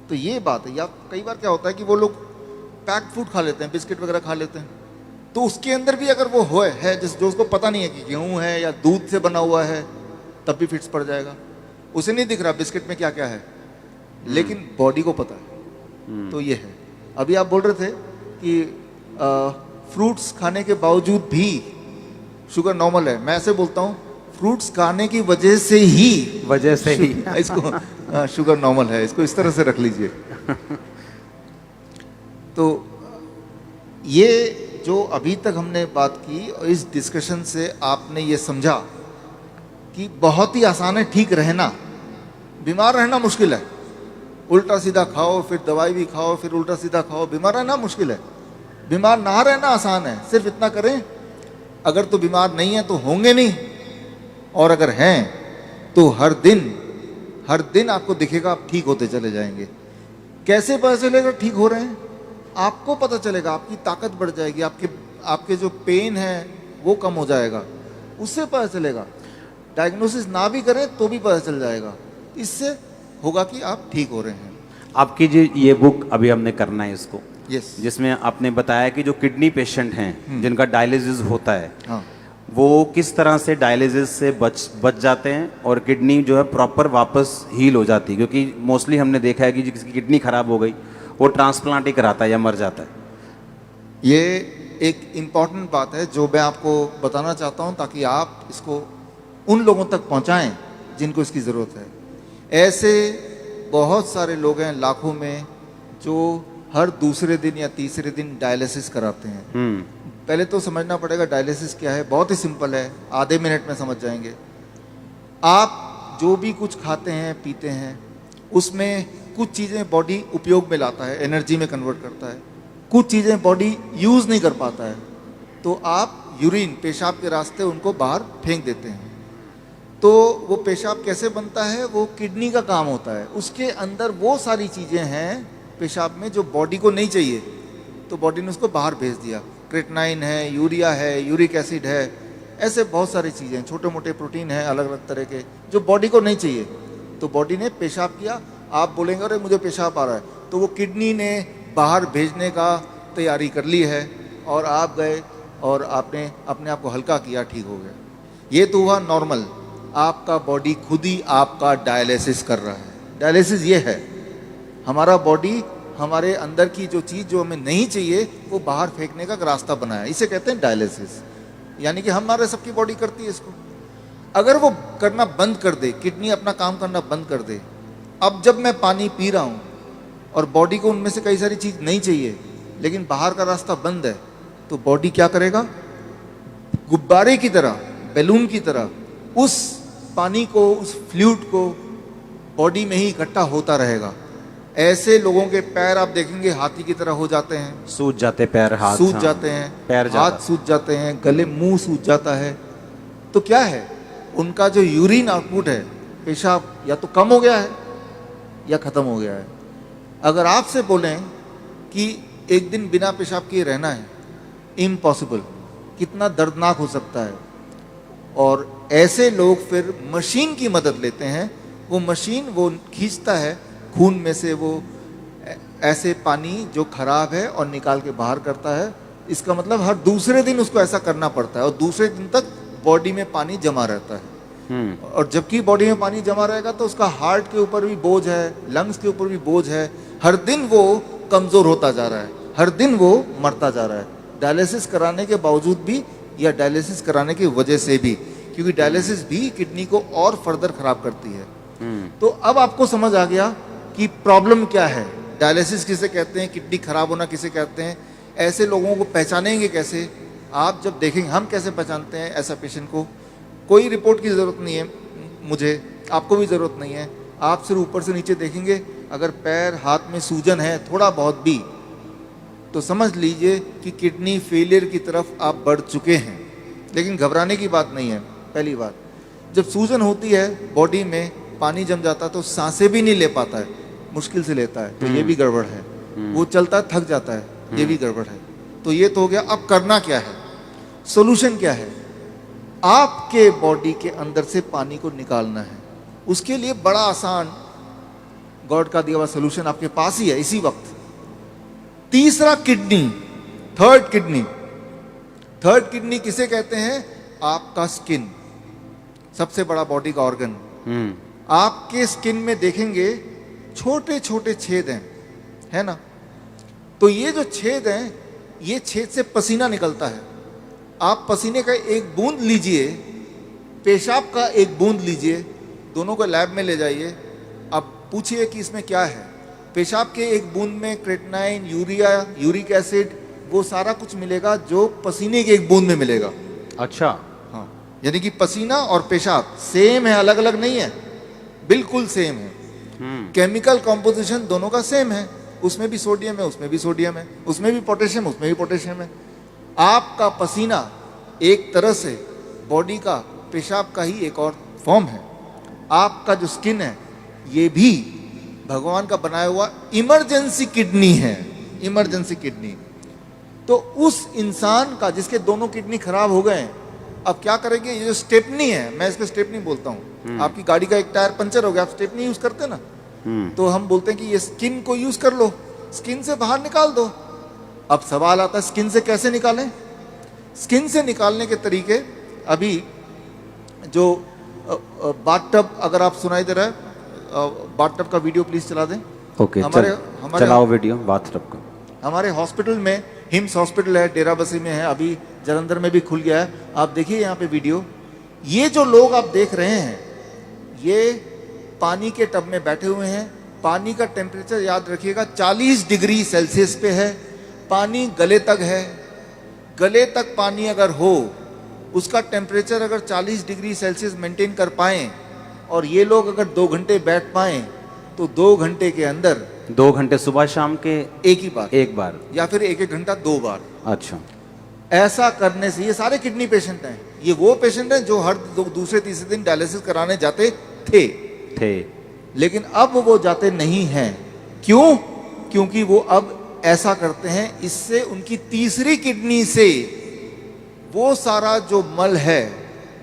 S2: तो ये बात है। या कई बार क्या होता है कि वो लोग पैक्ड फूड खा लेते हैं, बिस्किट वगैरह खा लेते हैं, तो उसके अंदर भी अगर वो है जिस जो उसको पता नहीं है कि गेहूं है या दूध से बना हुआ है, तब भी फिट्स पड़ जाएगा। उसे नहीं दिख रहा बिस्किट में क्या क्या है, लेकिन बॉडी को पता है। तो ये है। अभी आप बोल रहे थे कि फ्रूट्स खाने के बावजूद भी शुगर नॉर्मल है। मैं ऐसे बोलता हूँ, फ्रूट्स खाने की वजह से ही इसको शुगर नॉर्मल है, इसको इस तरह से रख लीजिए। तो ये जो अभी तक हमने बात की, और इस डिस्कशन से आपने ये समझा कि बहुत ही आसान है ठीक रहना, बीमार रहना मुश्किल है। उल्टा सीधा खाओ, फिर दवाई भी खाओ, फिर उल्टा सीधा खाओ, बीमार रहना मुश्किल है। बीमार ना रहना आसान है। सिर्फ इतना करें, अगर तो बीमार नहीं है तो होंगे नहीं, और अगर हैं तो हर दिन आपको दिखेगा आप ठीक होते चले जाएंगे। कैसे पता चलेगा ठीक हो रहे हैं? आपको पता चलेगा, आपकी ताकत बढ़ जाएगी, आपके जो पेन है वो कम हो जाएगा, उससे पता चलेगा। डायग्नोसिस ना भी करें तो भी पता चल जाएगा। इससे होगा कि आप ठीक हो रहे हैं।
S1: आपकी जो ये बुक अभी हमने करना है इसको,
S2: यस,
S1: जिसमें आपने बताया कि जो किडनी पेशेंट हैं जिनका डायलिसिस होता है,
S2: हाँ,
S1: वो किस तरह से डायलिसिस से बच जाते हैं और किडनी जो है प्रॉपर वापस हील हो जाती है। क्योंकि मोस्टली हमने देखा है कि जिसकी किडनी खराब हो गई वो ट्रांसप्लांट ही कराता है या मर जाता है।
S2: ये एक इम्पॉर्टेंट बात है जो मैं आपको बताना चाहता हूँ, ताकि आप इसको उन लोगों तक पहुँचाएं जिनको इसकी ज़रूरत है। ऐसे बहुत सारे लोग हैं लाखों में जो हर दूसरे दिन या तीसरे दिन डायलिसिस कराते हैं। पहले तो समझना पड़ेगा डायलिसिस क्या है। बहुत ही सिंपल है, आधे मिनट में समझ जाएंगे। आप जो भी कुछ खाते हैं पीते हैं, उसमें कुछ चीज़ें बॉडी उपयोग में लाता है, एनर्जी में कन्वर्ट करता है, कुछ चीज़ें बॉडी यूज़ नहीं कर पाता है, तो आप यूरिन, पेशाब के रास्ते उनको बाहर फेंक देते हैं। तो वो पेशाब कैसे बनता है? वो किडनी का काम होता है। उसके अंदर वो सारी चीज़ें हैं पेशाब में जो बॉडी को नहीं चाहिए, तो बॉडी ने उसको बाहर भेज दिया। क्रेटनाइन है, यूरिया है, यूरिक एसिड है, ऐसे बहुत सारी चीज़ें, छोटे मोटे प्रोटीन हैं अलग अलग तरह के, जो बॉडी को नहीं चाहिए। तो बॉडी ने पेशाब किया। आप बोलेंगे अरे मुझे पेशाब आ रहा है, तो वो किडनी ने बाहर भेजने का तैयारी कर ली है, और आप गए और आपने अपने आप को हल्का किया, ठीक हो गया। ये तो हुआ नॉर्मल। आपका बॉडी खुद ही आपका डायलिसिस कर रहा है। डायलिसिस ये है, हमारा बॉडी हमारे अंदर की जो चीज़ जो हमें नहीं चाहिए वो बाहर फेंकने का रास्ता बनाया, इसे कहते हैं डायलिसिस। यानी कि हमारे सबकी बॉडी करती है इसको। अगर वो करना बंद कर दे, किडनी अपना काम करना बंद कर दे, अब जब मैं पानी पी रहा हूँ और बॉडी को उनमें से कई सारी चीज़ नहीं चाहिए, लेकिन बाहर का रास्ता बंद है, तो बॉडी क्या करेगा? गुब्बारे की तरह, बैलून की तरह उस पानी को, उस फ्लूइड को बॉडी में ही इकट्ठा होता रहेगा। ऐसे लोगों के पैर आप देखेंगे हाथी की तरह हो जाते हैं,
S1: सूज जाते पैर, हाथ
S2: सूज जाते हैं,
S1: पैर
S2: हाथ सूज जाते हैं, गले, मुंह सूज जाता है। तो क्या है? उनका जो यूरिन आउटपुट है, पेशाब, या तो कम हो गया है या खत्म हो गया है। अगर आपसे बोलें कि एक दिन बिना पेशाब किए रहना है, इम्पॉसिबल। कितना दर्दनाक हो सकता है। और ऐसे लोग फिर मशीन की मदद लेते हैं। वो मशीन वो खींचता है खून में से वो ऐसे पानी जो खराब है और निकाल के बाहर करता है। इसका मतलब हर दूसरे दिन उसको ऐसा करना पड़ता है, और दूसरे दिन तक बॉडी में पानी जमा रहता है। और जबकि बॉडी में पानी जमा रहेगा तो उसका हार्ट के ऊपर भी बोझ है, लंग्स के ऊपर भी बोझ है। हर दिन वो कमज़ोर होता जा रहा है, हर दिन वो मरता जा रहा है, डायलिसिस कराने के बावजूद भी या डायलिसिस कराने की वजह से भी, क्योंकि डायलिसिस भी किडनी को और फर्दर खराब करती है। तो अब आपको समझ आ गया कि प्रॉब्लम क्या है, डायलिसिस किसे कहते हैं, किडनी खराब होना किसे कहते हैं। ऐसे लोगों को पहचानेंगे कैसे? आप जब देखेंगे, हम कैसे पहचानते हैं ऐसा पेशेंट को? कोई रिपोर्ट की ज़रूरत नहीं है मुझे, आपको भी ज़रूरत नहीं है। आप सिर्फ ऊपर से नीचे देखेंगे, अगर पैर हाथ में सूजन है थोड़ा बहुत भी, तो समझ लीजिए कि किडनी फेलियर की तरफ आप बढ़ चुके हैं। लेकिन घबराने की बात नहीं है। पहली बात, जब सूजन होती है बॉडी में पानी जम जाता है तो सांसें भी नहीं ले पाता है, मुश्किल से लेता है, तो ये भी गड़बड़ है। वो चलता है, थक जाता है, ये भी गड़बड़ है। तो ये तो हो गया। अब करना क्या है, सोल्यूशन क्या है? आपके बॉडी के अंदर से पानी को निकालना है। उसके लिए बड़ा आसान गॉड का दिया हुआ सोल्यूशन आपके पास ही है इसी वक्त। तीसरा kidney, third kidney. Third kidney किसे कहते हैं? आपका स्किन, सबसे बड़ा बॉडी का ऑर्गन। आपके स्किन में देखेंगे छोटे छोटे छेद हैं, है ना? तो ये जो छेद हैं, ये छेद से पसीना निकलता है। आप पसीने का एक बूंद लीजिए, पेशाब का एक बूंद लीजिए, दोनों को लैब में ले जाइए। अब पूछिए कि इसमें क्या है। पेशाब के एक बूंद में क्रेटिनाइन, यूरिया, यूरिक एसिड, वो सारा कुछ मिलेगा जो पसीने के एक बूंद में मिलेगा।
S1: अच्छा।
S2: हाँ, यानी कि पसीना और पेशाब सेम है, अलग अलग नहीं है, बिल्कुल सेम है। केमिकल कॉम्पोजिशन दोनों का सेम है। उसमें भी सोडियम है, उसमें भी सोडियम है, उसमें भी पोटेशियम, उसमें भी पोटेशियम है। आपका पसीना एक तरह से बॉडी का पेशाब का ही एक और फॉर्म है। आपका जो स्किन है, ये भी भगवान का बनाया हुआ इमरजेंसी किडनी है, इमरजेंसी किडनी। तो उस इंसान का जिसके दोनों किडनी खराब हो गए, अब क्या करेंगे? ये जो स्टेपनी है, मैं इसको स्टेपनी बोलता हूँ। आपकी गाड़ी का एक टायर पंचर हो गया, आप स्टेपनी यूज करते हैं ना, तो हम बोलते हैं कि ये स्किन को यूज कर लो, स्किन से बाहर निकाल दो। अब सवाल आता है स्किन से कैसे निकालें? स्किन से निकालने के तरीके, अभी जो बाथटब, अगर आप सुनाई दे रहा है, बाथटब का वीडियो प्लीज चला दें।
S1: ओके, चलाओ वीडियो बाथटब का।
S2: हमारे हॉस्पिटल में, हिम्स हॉस्पिटल है, डेराबस्सी में है, अभी जलंधर में भी खुल गया है। आप देखिए यहाँ पे वीडियो। ये जो लोग आप देख रहे हैं, ये पानी के टब में बैठे हुए हैं। पानी का टेम्परेचर याद रखिएगा 40 डिग्री सेल्सियस पे है। पानी गले तक है। गले तक पानी अगर हो, उसका टेम्परेचर अगर 40 डिग्री सेल्सियस मेंटेन कर पाएं, और ये लोग अगर 2 घंटे बैठ पाएं, तो 2 घंटे के अंदर
S1: 2 घंटे सुबह शाम के
S2: एक ही बार,
S1: एक बार,
S2: या फिर 1-1 घंटा 2 बार।
S1: अच्छा।
S2: ऐसा करने से, ये सारे किडनी पेशेंट हैं, ये वो पेशेंट हैं जो हर दूसरे तीसरे दिन डायलिसिस कराने जाते थे, लेकिन अब वो जाते नहीं हैं। क्यों? क्योंकि वो अब ऐसा करते हैं, इससे उनकी तीसरी किडनी से वो सारा जो मल है,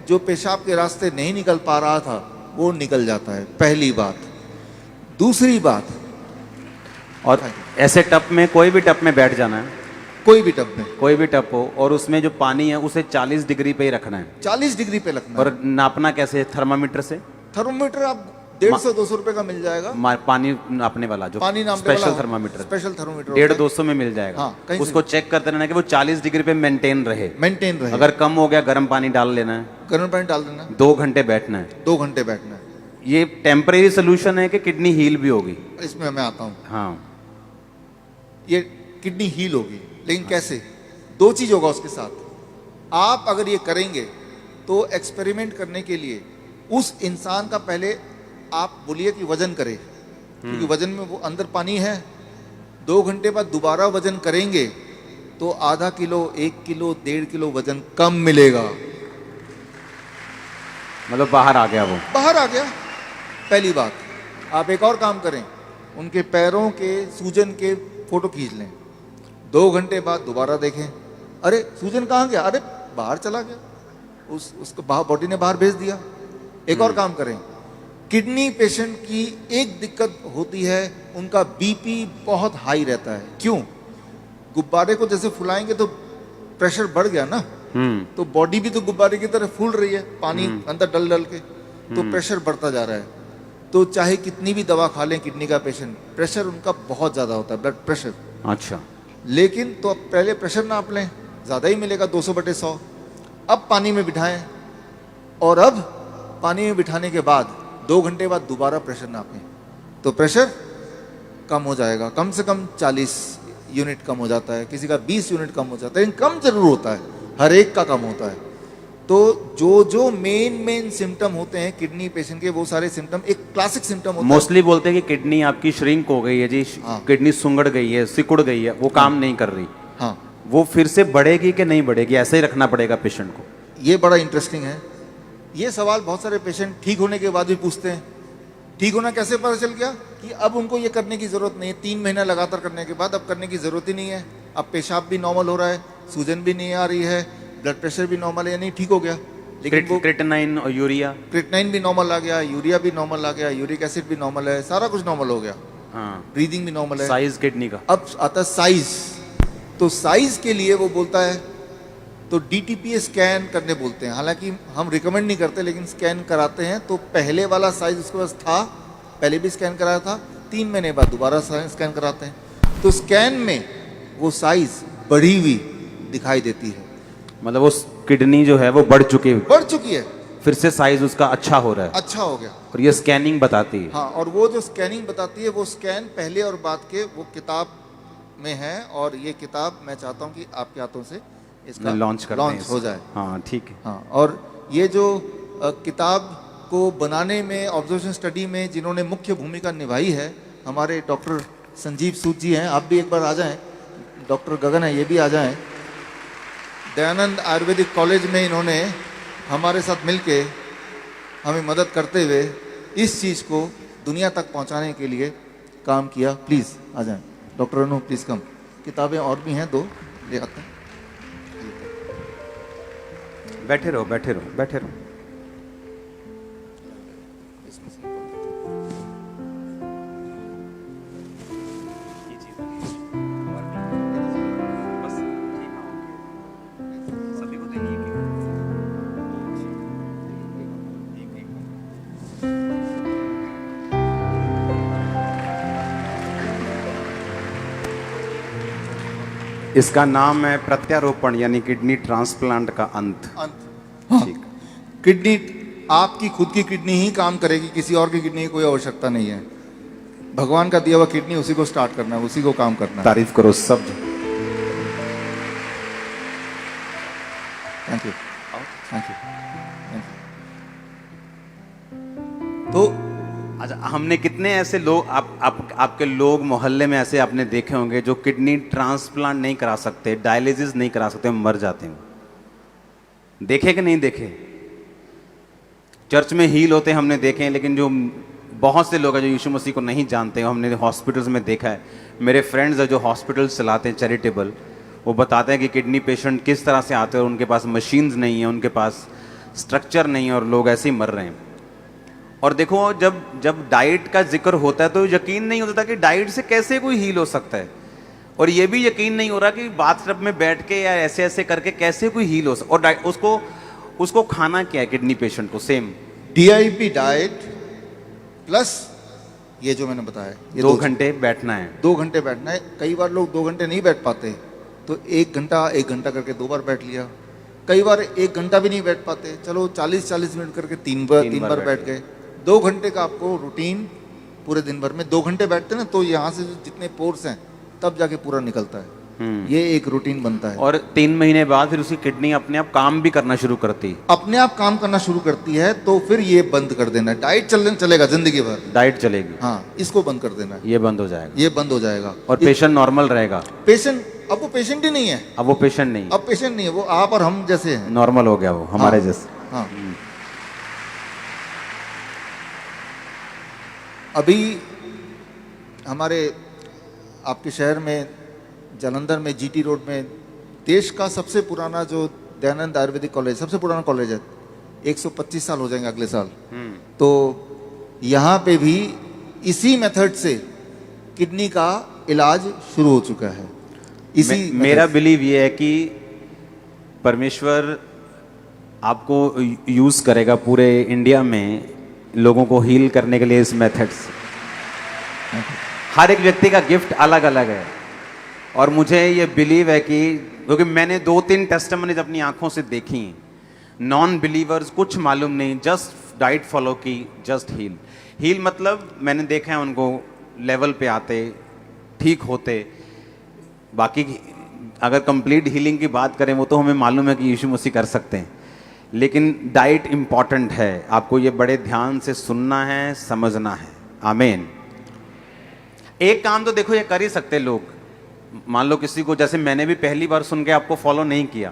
S2: जो पेशाब के रास्ते नहीं निकल पा रहा था, वो निकल जाता है। पहली बात। दूसरी बात,
S1: और ऐसे टप में, कोई भी टप में बैठ जाना है,
S2: कोई भी टब में,
S1: कोई भी टप हो, और उसमें जो पानी है उसे 40 डिग्री पे ही रखना है।
S2: 40 डिग्री पे रखना है।
S1: और नापना कैसे? थर्मामीटर से।
S2: थर्मोमीटर आप 150-200 रुपए का मिल जाएगा।
S1: पानी नापने वाला, जो
S2: पानी नापने
S1: स्पेशल
S2: वाला
S1: थर्मामीटर,
S2: स्पेशल थर्मोमीटर
S1: 150-200 में मिल जाएगा।
S2: हाँ, कहीं
S1: उसको चेक करते रहना कि वो 40 डिग्री पे मेंटेन रहे।
S2: मेंटेन रहे।
S1: अगर कम हो गया, गर्म पानी डाल लेना है,
S2: गर्म पानी डाल देना,
S1: 2 घंटे बैठना है।
S2: 2 घंटे बैठना है।
S1: ये टेम्परेरी सोल्यूशन है कि किडनी हील भी होगी?
S2: इसमें मैं आता हूँ।
S1: हाँ,
S2: ये किडनी हील होगी, लेकिन कैसे? 2 चीज होगा उसके साथ। आप अगर ये करेंगे तो एक्सपेरिमेंट करने के लिए उस इंसान का पहले आप बोलिए कि वजन करे, क्योंकि वजन में वो अंदर पानी है। 2 घंटे बाद दोबारा वजन करेंगे तो आधा किलो, 1 किलो, 1.5 किलो वजन कम मिलेगा।
S1: मतलब बाहर आ गया, वो
S2: बाहर आ गया। पहली बात। आप एक और काम करें, उनके पैरों के सूजन के फोटो खींच लें। 2 घंटे बाद दोबारा देखें, अरे सूजन कहाँ गया? अरे बाहर चला गया, उसको बॉडी ने बाहर भेज दिया। एक और काम करें, किडनी पेशेंट की एक दिक्कत होती है, उनका बीपी बहुत हाई रहता है। क्यों? गुब्बारे को जैसे फुलाएंगे तो प्रेशर बढ़ गया ना, तो बॉडी भी तो गुब्बारे की तरह फूल रही है, पानी अंदर डल डल के, तो प्रेशर बढ़ता जा रहा है। तो चाहे कितनी भी दवा खा लें किडनी का पेशेंट, प्रेशर उनका बहुत ज्यादा होता है, ब्लड प्रेशर।
S1: अच्छा।
S2: लेकिन तो अब पहले प्रेशर नाप लें, ज्यादा ही मिलेगा, 200/100। अब पानी में बिठाएं, और अब पानी में बिठाने के बाद 2 घंटे बाद दोबारा प्रेशर नापें, तो प्रेशर कम हो जाएगा। कम से कम 40 यूनिट कम हो जाता है, किसी का 20 यूनिट कम हो जाता है, लेकिन कम जरूर होता है, हर एक का कम होता है। तो जो मेन सिम्टम होते हैं किडनी पेशेंट के, वो सारे सिम्टम, एक क्लासिक सिम्टम होता है।
S1: मोस्टली बोलते हैं कि किडनी आपकी श्रिंक हो गई है जी, किडनी सुंगड़ गई है, सिकुड़ गई है, वो काम नहीं कर रही।
S2: हाँ,
S1: वो फिर से बढ़ेगी कि नहीं बढ़ेगी, ऐसे ही रखना पड़ेगा पेशेंट को?
S2: ये बड़ा इंटरेस्टिंग है। ये सवाल बहुत सारे पेशेंट ठीक होने के बाद भी पूछते हैं ठीक होना कैसे पता चल गया कि अब उनको ये करने की जरूरत नहीं है। 3 महीना लगातार करने के बाद अब करने की जरूरत ही नहीं है। अब पेशाब भी नॉर्मल हो रहा है, सूजन भी नहीं आ रही है, ब्लड प्रेशर भी नॉर्मल है, यानी ठीक हो गया। लेकिन वो
S1: क्रिएटिनिन और यूरिया,
S2: क्रिएटिनिन भी नॉर्मल आ गया, यूरिया भी नॉर्मल आ गया, यूरिक एसिड भी नॉर्मल है, सारा कुछ नॉर्मल हो गया,
S1: हाँ,
S2: ब्रीदिंग भी नॉर्मल है।
S1: साइज किडनी का।
S2: अब आता है साइज। तो साइज के लिए वो बोलता है तो डीटीपीए स्कैन करने बोलते हैं। हालांकि हम रिकमेंड नहीं करते, लेकिन स्कैन कराते हैं। तो पहले वाला साइज उसके पास था, पहले भी स्कैन कराया था, 3 महीने बाद दोबारा स्कैन कराते हैं। तो स्कैन में वो साइज बढ़ी हुई दिखाई देती है,
S1: मतलब वो किडनी जो है वो बढ़ चुकी है,
S2: बढ़ चुकी है,
S1: फिर से साइज उसका अच्छा हो रहा है,
S2: अच्छा हो गया।
S1: और ये स्कैनिंग बताती है।
S2: हाँ, और वो जो स्कैनिंग बताती है वो स्कैन पहले और बाद के वो किताब में है। और ये किताब मैं चाहता हूँ कि आपके हाथों से इसका
S1: लॉन्च
S2: हो जाए।
S1: हाँ ठीक है।
S2: हाँ, और ये जो किताब को बनाने में, ऑब्जर्वेशन स्टडी में जिन्होंने मुख्य भूमिका निभाई है, हमारे डॉक्टर संजीव सूद जी हैं। आप भी एक बार आ जाएं। डॉक्टर गगन है, ये भी आ जाएं। दयानंद आयुर्वेदिक कॉलेज में इन्होंने हमारे साथ मिलके हमें मदद करते हुए इस चीज़ को दुनिया तक पहुंचाने के लिए काम किया। प्लीज़ आ जाएं। डॉक्टर अनु प्लीज़ कम। किताबें और भी हैं, 2 ले आते हैं।
S1: बैठे रहो, बैठे रहो, बैठे रहो। इसका नाम है प्रत्यारोपण, यानी किडनी ट्रांसप्लांट का अंत। ठीक।
S2: किडनी, आपकी खुद की किडनी ही काम करेगी, किसी और की किडनी की कोई आवश्यकता नहीं है। भगवान का दिया हुआ किडनी, उसी को स्टार्ट करना है, उसी को काम करना है।
S1: तारीफ करो सब।
S2: Thank you, thank you. तो
S1: अच्छा, हमने कितने ऐसे लोग आपके लोग मोहल्ले में ऐसे आपने देखे होंगे जो किडनी ट्रांसप्लांट नहीं करा सकते, डायलिसिस नहीं करा सकते, मर जाते हैं। देखे कि नहीं देखे? चर्च में हील होते हमने देखे हैं, लेकिन जो बहुत से लोग हैं जो यीशु मसीह को नहीं जानते, हमने हॉस्पिटल्स में देखा है। मेरे फ्रेंड्स हैं जो हॉस्पिटल्स चलाते हैं चैरिटेबल, वो बताते हैं कि किडनी पेशेंट किस तरह से आते हैं और उनके पास मशीन्स नहीं है, उनके पास स्ट्रक्चर नहीं है, और लोग ऐसे ही मर रहे हैं। और देखो, जब डाइट का जिक्र होता है तो यकीन नहीं होता कि डाइट से कैसे कोई हील हो सकता है, और ये भी यकीन नहीं हो रहा कि बाथटब में बैठ के या ऐसे ऐसे करके कैसे कोई हील हो सकता। और उसको खाना क्या है किडनी पेशेंट को? सेम
S2: DIP डाइट प्लस ये जो मैंने बताया, ये
S1: 2 घंटे बैठना है।
S2: 2 घंटे बैठना है। कई बार लोग 2 घंटे नहीं बैठ पाते, तो 1 घंटा करके 2 बार बैठ लिया। कई बार 1 घंटा भी नहीं बैठ पाते, चलो 40 मिनट करके 3 बार बैठ गए। 2 घंटे का आपको रूटीन पूरे दिन भर में 2 घंटे बैठते ना, तो यहाँ से जो जितने पोर्स हैं तब जाके पूरा निकलता है। ये एक रूटीन बनता है।
S1: और 3 महीने बाद फिर उसकी किडनी अपने आप काम भी करना शुरू करती है।
S2: अपने आप काम करना शुरू करती है, तो फिर ये बंद कर देना है। डाइट चलेगा जिंदगी भर,
S1: डाइट चलेगी।
S2: हाँ, इसको बंद कर देना है।
S1: ये बंद हो जाएगा,
S2: ये बंद हो जाएगा,
S1: और पेशेंट नॉर्मल रहेगा।
S2: पेशेंट अब वो पेशेंट ही नहीं है,
S1: अब वो पेशेंट नहीं,
S2: अब पेशेंट नहीं है, वो आप और हम जैसे हैं।
S1: नॉर्मल हो गया वो, हमारे जैसे।
S2: हाँ। अभी हमारे आपके शहर में जालंधर में GT रोड में देश का सबसे पुराना जो दयानंद आयुर्वेदिक कॉलेज, सबसे पुराना कॉलेज है, 125 साल हो जाएंगे अगले साल। तो यहाँ पे भी इसी मेथड से किडनी का इलाज शुरू हो चुका है।
S1: मेरा बिलीव ये है कि परमेश्वर आपको यूज करेगा पूरे इंडिया में लोगों को हील करने के लिए इस मेथड से। हर एक व्यक्ति का गिफ्ट अलग अलग है, और मुझे ये बिलीव है कि क्योंकि मैंने 2-3 टेस्टिमनीज अपनी आंखों से देखी, नॉन बिलीवर्स कुछ मालूम नहीं, जस्ट डाइट फॉलो की, जस्ट हील मतलब मैंने देखा है उनको लेवल पे आते, ठीक होते। बाकी अगर कंप्लीट हीलिंग की बात करें वो तो हमें मालूम है कि यीशु मसीह कर सकते हैं, लेकिन डाइट इंपॉर्टेंट है। आपको ये बड़े ध्यान से सुनना है, समझना है। आमीन। एक काम तो देखो ये कर ही सकते लोग, मान लो किसी को, जैसे मैंने भी पहली बार सुन के आपको फॉलो नहीं किया,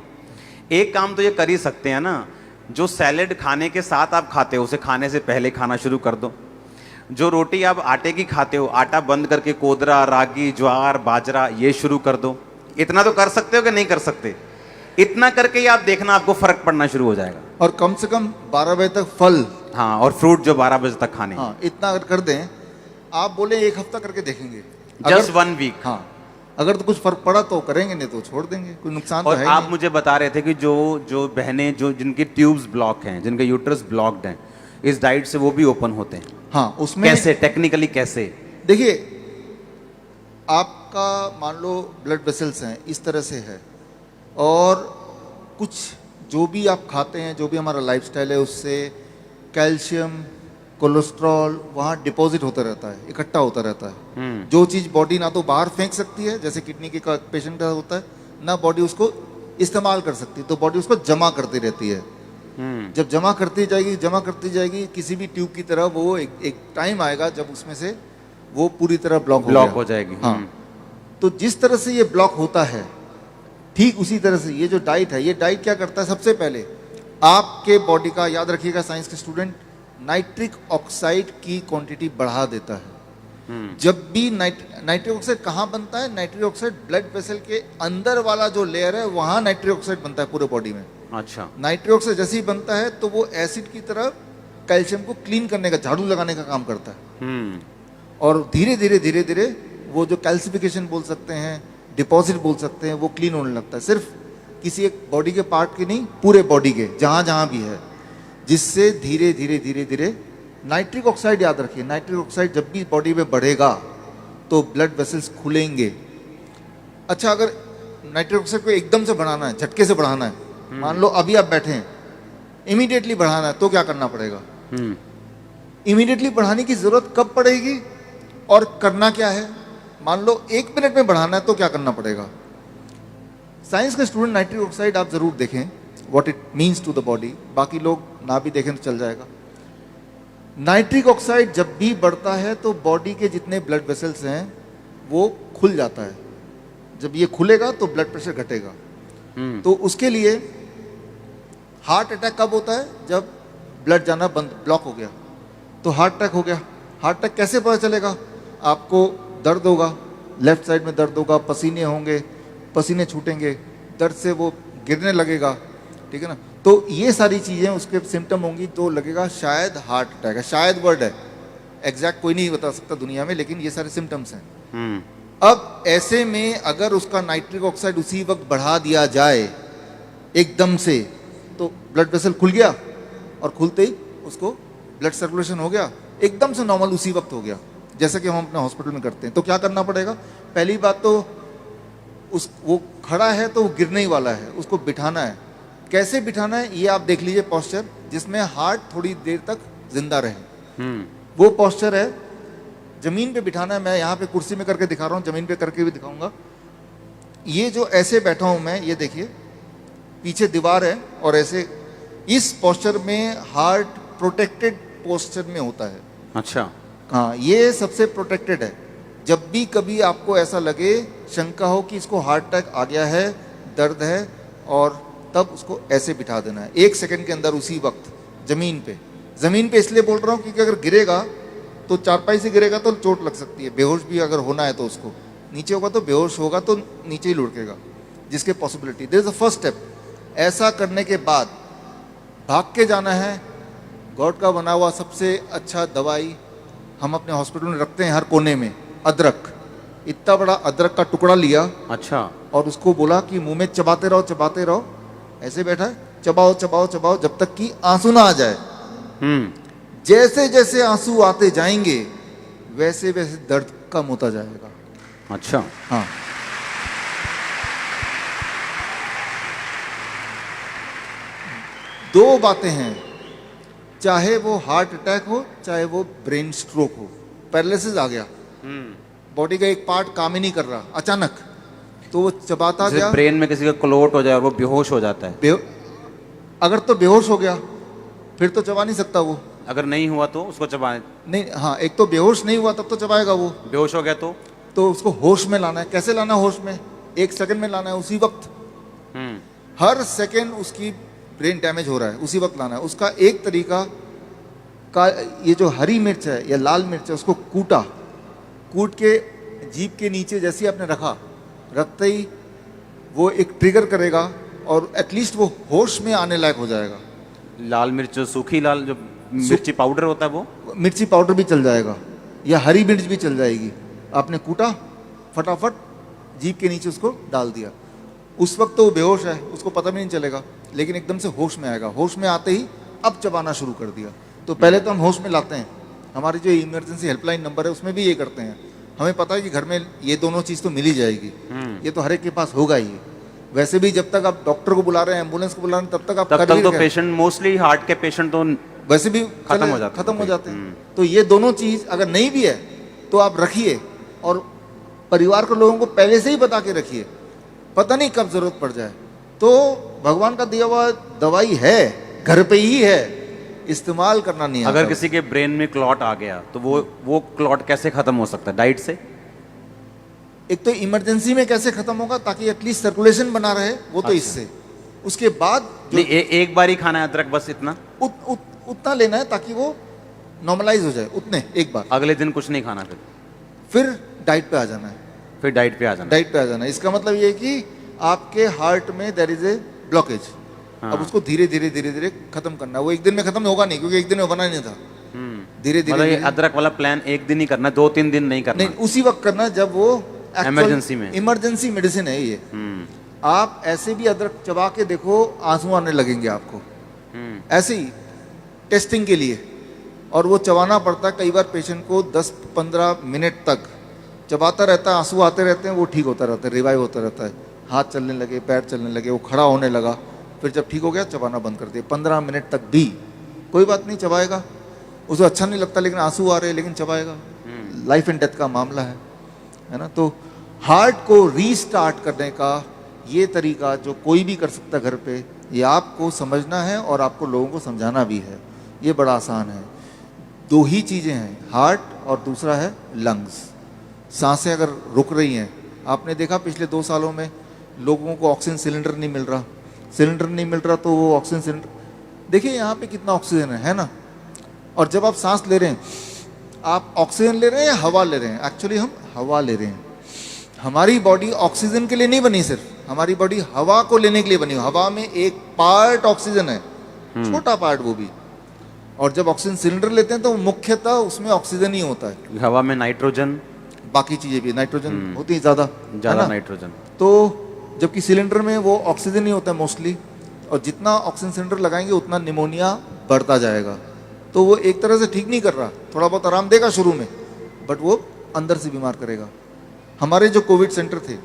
S1: एक काम तो ये कर ही सकते हैं ना, जो सैलेड खाने के साथ आप खाते हो उसे खाने से पहले खाना शुरू कर दो। जो रोटी आप आटे की खाते हो, आटा बंद करके कोदरा, रागी, ज्वार, बाजरा ये शुरू कर दो। इतना तो कर सकते हो कि नहीं कर सकते? इतना करके ही आप देखना आपको फर्क पड़ना शुरू हो जाएगा।
S2: और कम से कम 12 बजे तक फल,
S1: हाँ, और फ्रूट जो 12 बजे तक खाने।
S2: हाँ, इतना अगर कर दें, आप बोले 1 हफ्ता करके देखेंगे,
S1: जस्ट 1 वीक।
S2: हाँ, अगर तो कुछ फर्क पड़ा तो करेंगे, नहीं तो छोड़ देंगे, कोई नुकसान तो
S1: और
S2: है
S1: आप
S2: नहीं।
S1: मुझे बता रहे थे कि जो बहनें जो जिनकी ट्यूब्स ब्लॉक हैं, जिनके यूट्रस ब्लॉक्ड हैं, इस डाइट से वो भी ओपन होते हैं।
S2: हाँ, उसमें
S1: कैसे, टेक्निकली कैसे?
S2: देखिए, आपका मान लो ब्लड वेसल्स हैं इस तरह से है, और कुछ जो भी आप खाते हैं, जो भी हमारा लाइफस्टाइल है, उससे कैल्शियम, कोलेस्ट्रॉल वहाँ डिपॉजिट होता रहता है, इकट्ठा होता रहता है। जो चीज़ बॉडी ना तो बाहर फेंक सकती है, जैसे किडनी के पेशेंट का होता है, ना बॉडी उसको इस्तेमाल कर सकती, तो बॉडी उसको जमा करती रहती है। जब जमा करती जाएगी किसी भी ट्यूब की तरह, वो एक टाइम आएगा जब उसमें से वो पूरी तरह ब्लॉक
S1: हो जाएगी।
S2: हाँ, तो जिस तरह से ये ब्लॉक होता है, ठीक उसी तरह से ये जो डाइट है, ये डाइट क्या करता है, सबसे पहले आपके बॉडी का, याद रखिएगा साइंस के स्टूडेंट, नाइट्रिक ऑक्साइड की क्वांटिटी बढ़ा देता है। जब भी नाइट्रिक ऑक्साइड कहाँ बनता है? नाइट्रिक ऑक्साइड ब्लड वेसल के अंदर वाला जो लेयर है, वहाँ नाइट्रिक ऑक्साइड बनता है पूरे बॉडी में।
S1: अच्छा।
S2: नाइट्रिक ऑक्साइड जैसे ही बनता है तो वो एसिड की तरह कैल्शियम को क्लीन करने का, झाड़ू लगाने का काम करता है। और धीरे धीरे वो जो कैल्सिफिकेशन बोल सकते हैं, डिपॉजिट बोल सकते हैं, वो क्लीन होने लगता है। सिर्फ किसी एक बॉडी के पार्ट की नहीं, पूरे बॉडी के जहाँ जहाँ भी है, जिससे धीरे धीरे नाइट्रिक ऑक्साइड, याद रखिए, नाइट्रिक ऑक्साइड जब भी बॉडी में बढ़ेगा तो ब्लड वेसल्स खुलेंगे। अच्छा, अगर नाइट्रिक ऑक्साइड को एकदम से बढ़ाना है, झटके से बढ़ाना है, मान लो अभी आप बैठे हैं, इमीडिएटली बढ़ाना है, तो क्या करना पड़ेगा? इमीडिएटली बढ़ाने की जरूरत कब पड़ेगी और करना क्या है? मान लो 1 मिनट में बढ़ाना है, तो क्या करना पड़ेगा? साइंस के स्टूडेंट नाइट्रिक ऑक्साइड आप जरूर देखें, what it means to the body, बाकी लोग ना भी देखें तो चल जाएगा। नाइट्रिक ऑक्साइड जब भी बढ़ता है तो बॉडी के जितने ब्लड वेसल्स हैं वो खुल जाता है। जब ये खुलेगा तो ब्लड प्रेशर घटेगा। तो उसके लिए हार्ट अटैक कब होता है? जब ब्लड जाना बंद, ब्लॉक हो गया, तो हार्ट अटैक हो गया। हार्ट अटैक कैसे पता चलेगा? आपको दर्द होगा, लेफ्ट साइड में दर्द होगा, पसीने होंगे, पसीने छूटेंगे, दर्द से वो गिरने लगेगा, ठीक है ना? तो ये सारी चीज़ें उसके सिम्टम होंगी, तो लगेगा शायद हार्ट अटैक है। शायद वर्ड है, एग्जैक्ट कोई नहीं बता सकता दुनिया में, लेकिन ये सारे सिम्टम्स हैं। अब ऐसे में अगर उसका नाइट्रिक ऑक्साइड उसी वक्त बढ़ा दिया जाए एकदम से, तो ब्लड वेसल खुल गया, और खुलते ही उसको ब्लड सर्कुलेशन हो गया, एकदम से नॉर्मल उसी वक्त हो गया, जैसा कि हम अपने हॉस्पिटल में करते हैं। तो क्या करना पड़ेगा? पहली बात तो वो खड़ा है तो वो गिरने ही वाला है, उसको बिठाना है। कैसे बिठाना है ये आप देख लीजिए, पोस्चर जिसमें हार्ट थोड़ी देर तक जिंदा रहे, वो पोस्चर है। जमीन पे बिठाना है, मैं यहाँ पे कुर्सी में करके दिखा रहा हूँ, जमीन पे करके भी दिखाऊंगा। ये जो ऐसे बैठा हूँ मैं, ये देखिए पीछे दीवार है, और ऐसे इस पोस्चर में हार्ट प्रोटेक्टेड पोस्चर में होता है।
S1: अच्छा,
S2: हाँ, ये सबसे प्रोटेक्टेड है। जब भी कभी आपको ऐसा लगे, शंका हो कि इसको हार्ट अटैक आ गया है, दर्द है, और तब उसको ऐसे बिठा देना है 1 सेकंड के अंदर, उसी वक्त जमीन पे। जमीन पे इसलिए बोल रहा हूँ क्योंकि अगर गिरेगा तो चारपाई से गिरेगा तो चोट लग सकती है, बेहोश भी अगर होना है तो उसको, नीचे होगा तो बेहोश होगा तो नीचे ही लुढ़केगा, जिसके possibility. This is the first step. ऐसा करने के बाद भाग के जाना है। गॉड का बना हुआ सबसे अच्छा दवाई हम अपने हॉस्पिटल में रखते हैं हर कोने में, अदरक। इतना बड़ा अदरक का टुकड़ा लिया,
S1: अच्छा,
S2: और उसको बोला कि मुंह में चबाते रहो। ऐसे बैठा है, चबाओ जब तक कि आंसू ना आ जाए। जैसे जैसे आंसू आते जाएंगे वैसे वैसे दर्द कम होता जाएगा।
S1: अच्छा,
S2: हाँ, दो बातें हैं, चाहे वो हार्ट अटैक हो, चाहे वो ब्रेन स्ट्रोक हो, पैरालिसिस आ गया, बॉडी का एक पार्ट काम ही नहीं कर रहा अचानक, तो वो चबाता गया।
S1: ब्रेन में किसी का क्लोट हो जाए और वो बेहोश हो जाता है।
S2: अगर तो बेहोश हो गया फिर तो चबा नहीं सकता वो।
S1: अगर नहीं हुआ तो उसको चबा
S2: नहीं, हाँ, एक तो बेहोश नहीं हुआ तब तो चबाएगा वो।
S1: बेहोश हो गया तो
S2: उसको होश में लाना है। कैसे लाना है होश में? 1 सेकंड में लाना है, उसी वक्त। हर सेकंड उसकी ब्रेन डैमेज हो रहा है, उसी वक्त लाना है। उसका एक तरीका का ये जो हरी मिर्च है या लाल मिर्च है उसको कूट के जीभ के नीचे जैसे ही आपने रखते ही वो एक ट्रिगर करेगा और एटलीस्ट वो होश में आने लायक हो जाएगा।
S1: लाल मिर्च जो सूखी लाल जो मिर्ची पाउडर होता है वो
S2: मिर्ची पाउडर भी चल जाएगा या हरी मिर्च भी चल जाएगी। आपने कूटा, फटाफट जीभ के नीचे उसको डाल दिया, उस वक्त तो वो बेहोश है, उसको पता भी नहीं चलेगा, लेकिन एकदम से होश में आएगा। होश में आते ही अब चबाना शुरू कर दिया। तो पहले तो हम होश में लाते हैं, हमारी जो इमरजेंसी हेल्पलाइन नंबर है उसमें भी ये करते हैं। हमें पता है कि घर में ये दोनों चीज़ तो मिल ही जाएगी, ये तो हर एक के पास होगा ही। वैसे भी जब तक आप डॉक्टर को बुला रहे हैं, एम्बुलेंस को बुला रहे हैं, तब तक आप
S1: तब तक तो पेशेंट, मोस्टली हार्ट के पेशेंट तो
S2: वैसे भी
S1: खत्म हो जाते हैं।
S2: तो ये दोनों चीज़ अगर नहीं भी है तो आप रखिए और परिवार के लोगों को पहले से ही बता के रखिए, पता नहीं कब जरूरत पड़ जाए। तो भगवान का दिया हुआ दवाई है, घर पे ही है, इस्तेमाल करना नहीं आता।
S1: अगर किसी के ब्रेन में क्लॉट आ गया तो वो क्लॉट कैसे खत्म हो सकता है? डाइट से?
S2: एक तो इमरजेंसी में कैसे खत्म होगा ताकि एटलीस्ट सर्कुलेशन बना रहे, वो तो
S1: अच्छा।
S2: इससे। उसके बाद
S1: नहीं, एक बार ही खाना है अदरक, बस इतना?
S2: उतना लेना है ताकि वो नॉर्मलाइज हो जाए, उतने एक बार।
S1: अगले दिन कुछ नहीं खाना,
S2: फिर डाइट पे आ जाना है।
S1: फिर डाइट पे आ जाना।
S2: डाइट पे आ जाना है, इसका मतलब ये है कि आपके हार्ट में देयर इज ए ब्लॉकेज।
S1: हाँ।
S2: अब उसको धीरे धीरे खत्म करना है। वो एक दिन में खत्म होगा नहीं, क्योंकि एक दिन में होना नहीं था। धीरे
S1: मतलब ये अदरक वाला प्लान एक दिन ही करना, 2-3 दिन नहीं करना।
S2: नहीं, उसी वक्त करना जब वो
S1: इमरजेंसी में।
S2: इमरजेंसी मेडिसिन है ये। आप ऐसे भी अदरक चबा के देखो, आंसू आने लगेंगे आपको, ऐसे ही टेस्टिंग के लिए। और वो चबाना पड़ता है कई बार पेशेंट को 10-15 मिनट तक चबाता रहता है, आंसू आते रहते हैं, वो ठीक होता रहता है, रिवाइव होता रहता है। हाथ चलने लगे, पैर चलने लगे, वो खड़ा होने लगा, फिर जब ठीक हो गया चबाना बंद कर दिया। 15 मिनट तक भी कोई बात नहीं, चबाएगा। उसे अच्छा नहीं लगता लेकिन आंसू आ रहे हैं, लेकिन चबाएगा। लाइफ एंड डेथ का मामला है ना। तो हार्ट को रीस्टार्ट करने का ये तरीका जो कोई भी कर सकता है घर पे, ये आपको समझना है और आपको लोगों को समझाना भी है। ये बड़ा आसान है। 2 ही चीज़ें हैं, हार्ट और दूसरा है लंग्स। सांसें अगर रुक रही हैं, आपने देखा पिछले 2 सालों में लोगों को ऑक्सीजन सिलेंडर नहीं मिल रहा। सिलेंडर नहीं मिल रहा तो वो ऑक्सीजन सिलेंडर, देखिए यहाँ पे कितना ऑक्सीजन है ना। और जब आप सांस ले रहे हैं, आप ऑक्सीजन ले रहे हैं या हवा ले रहे हैं? एक्चुअली हम हवा ले रहे हैं। हमारी बॉडी ऑक्सीजन के लिए नहीं बनी, सिर्फ हमारी बॉडी हवा को लेने के लिए बनी। हवा में एक पार्ट ऑक्सीजन है, छोटा पार्ट वो भी। और जब ऑक्सीजन सिलेंडर लेते हैं तो मुख्यतः उसमें ऑक्सीजन ही होता है।
S1: हवा में नाइट्रोजन,
S2: बाकी चीजें भी, नाइट्रोजन होती है ज्यादा
S1: नाइट्रोजन।
S2: तो जबकि सिलेंडर में वो ऑक्सीजन ही होता है मोस्टली, और जितना ऑक्सीजन सिलेंडर लगाएंगे उतना निमोनिया बढ़ता जाएगा। तो वो एक तरह से ठीक नहीं कर रहा, थोड़ा बहुत आराम देगा शुरू में, बट वो अंदर से बीमार करेगा। हमारे जो कोविड सेंटर थे,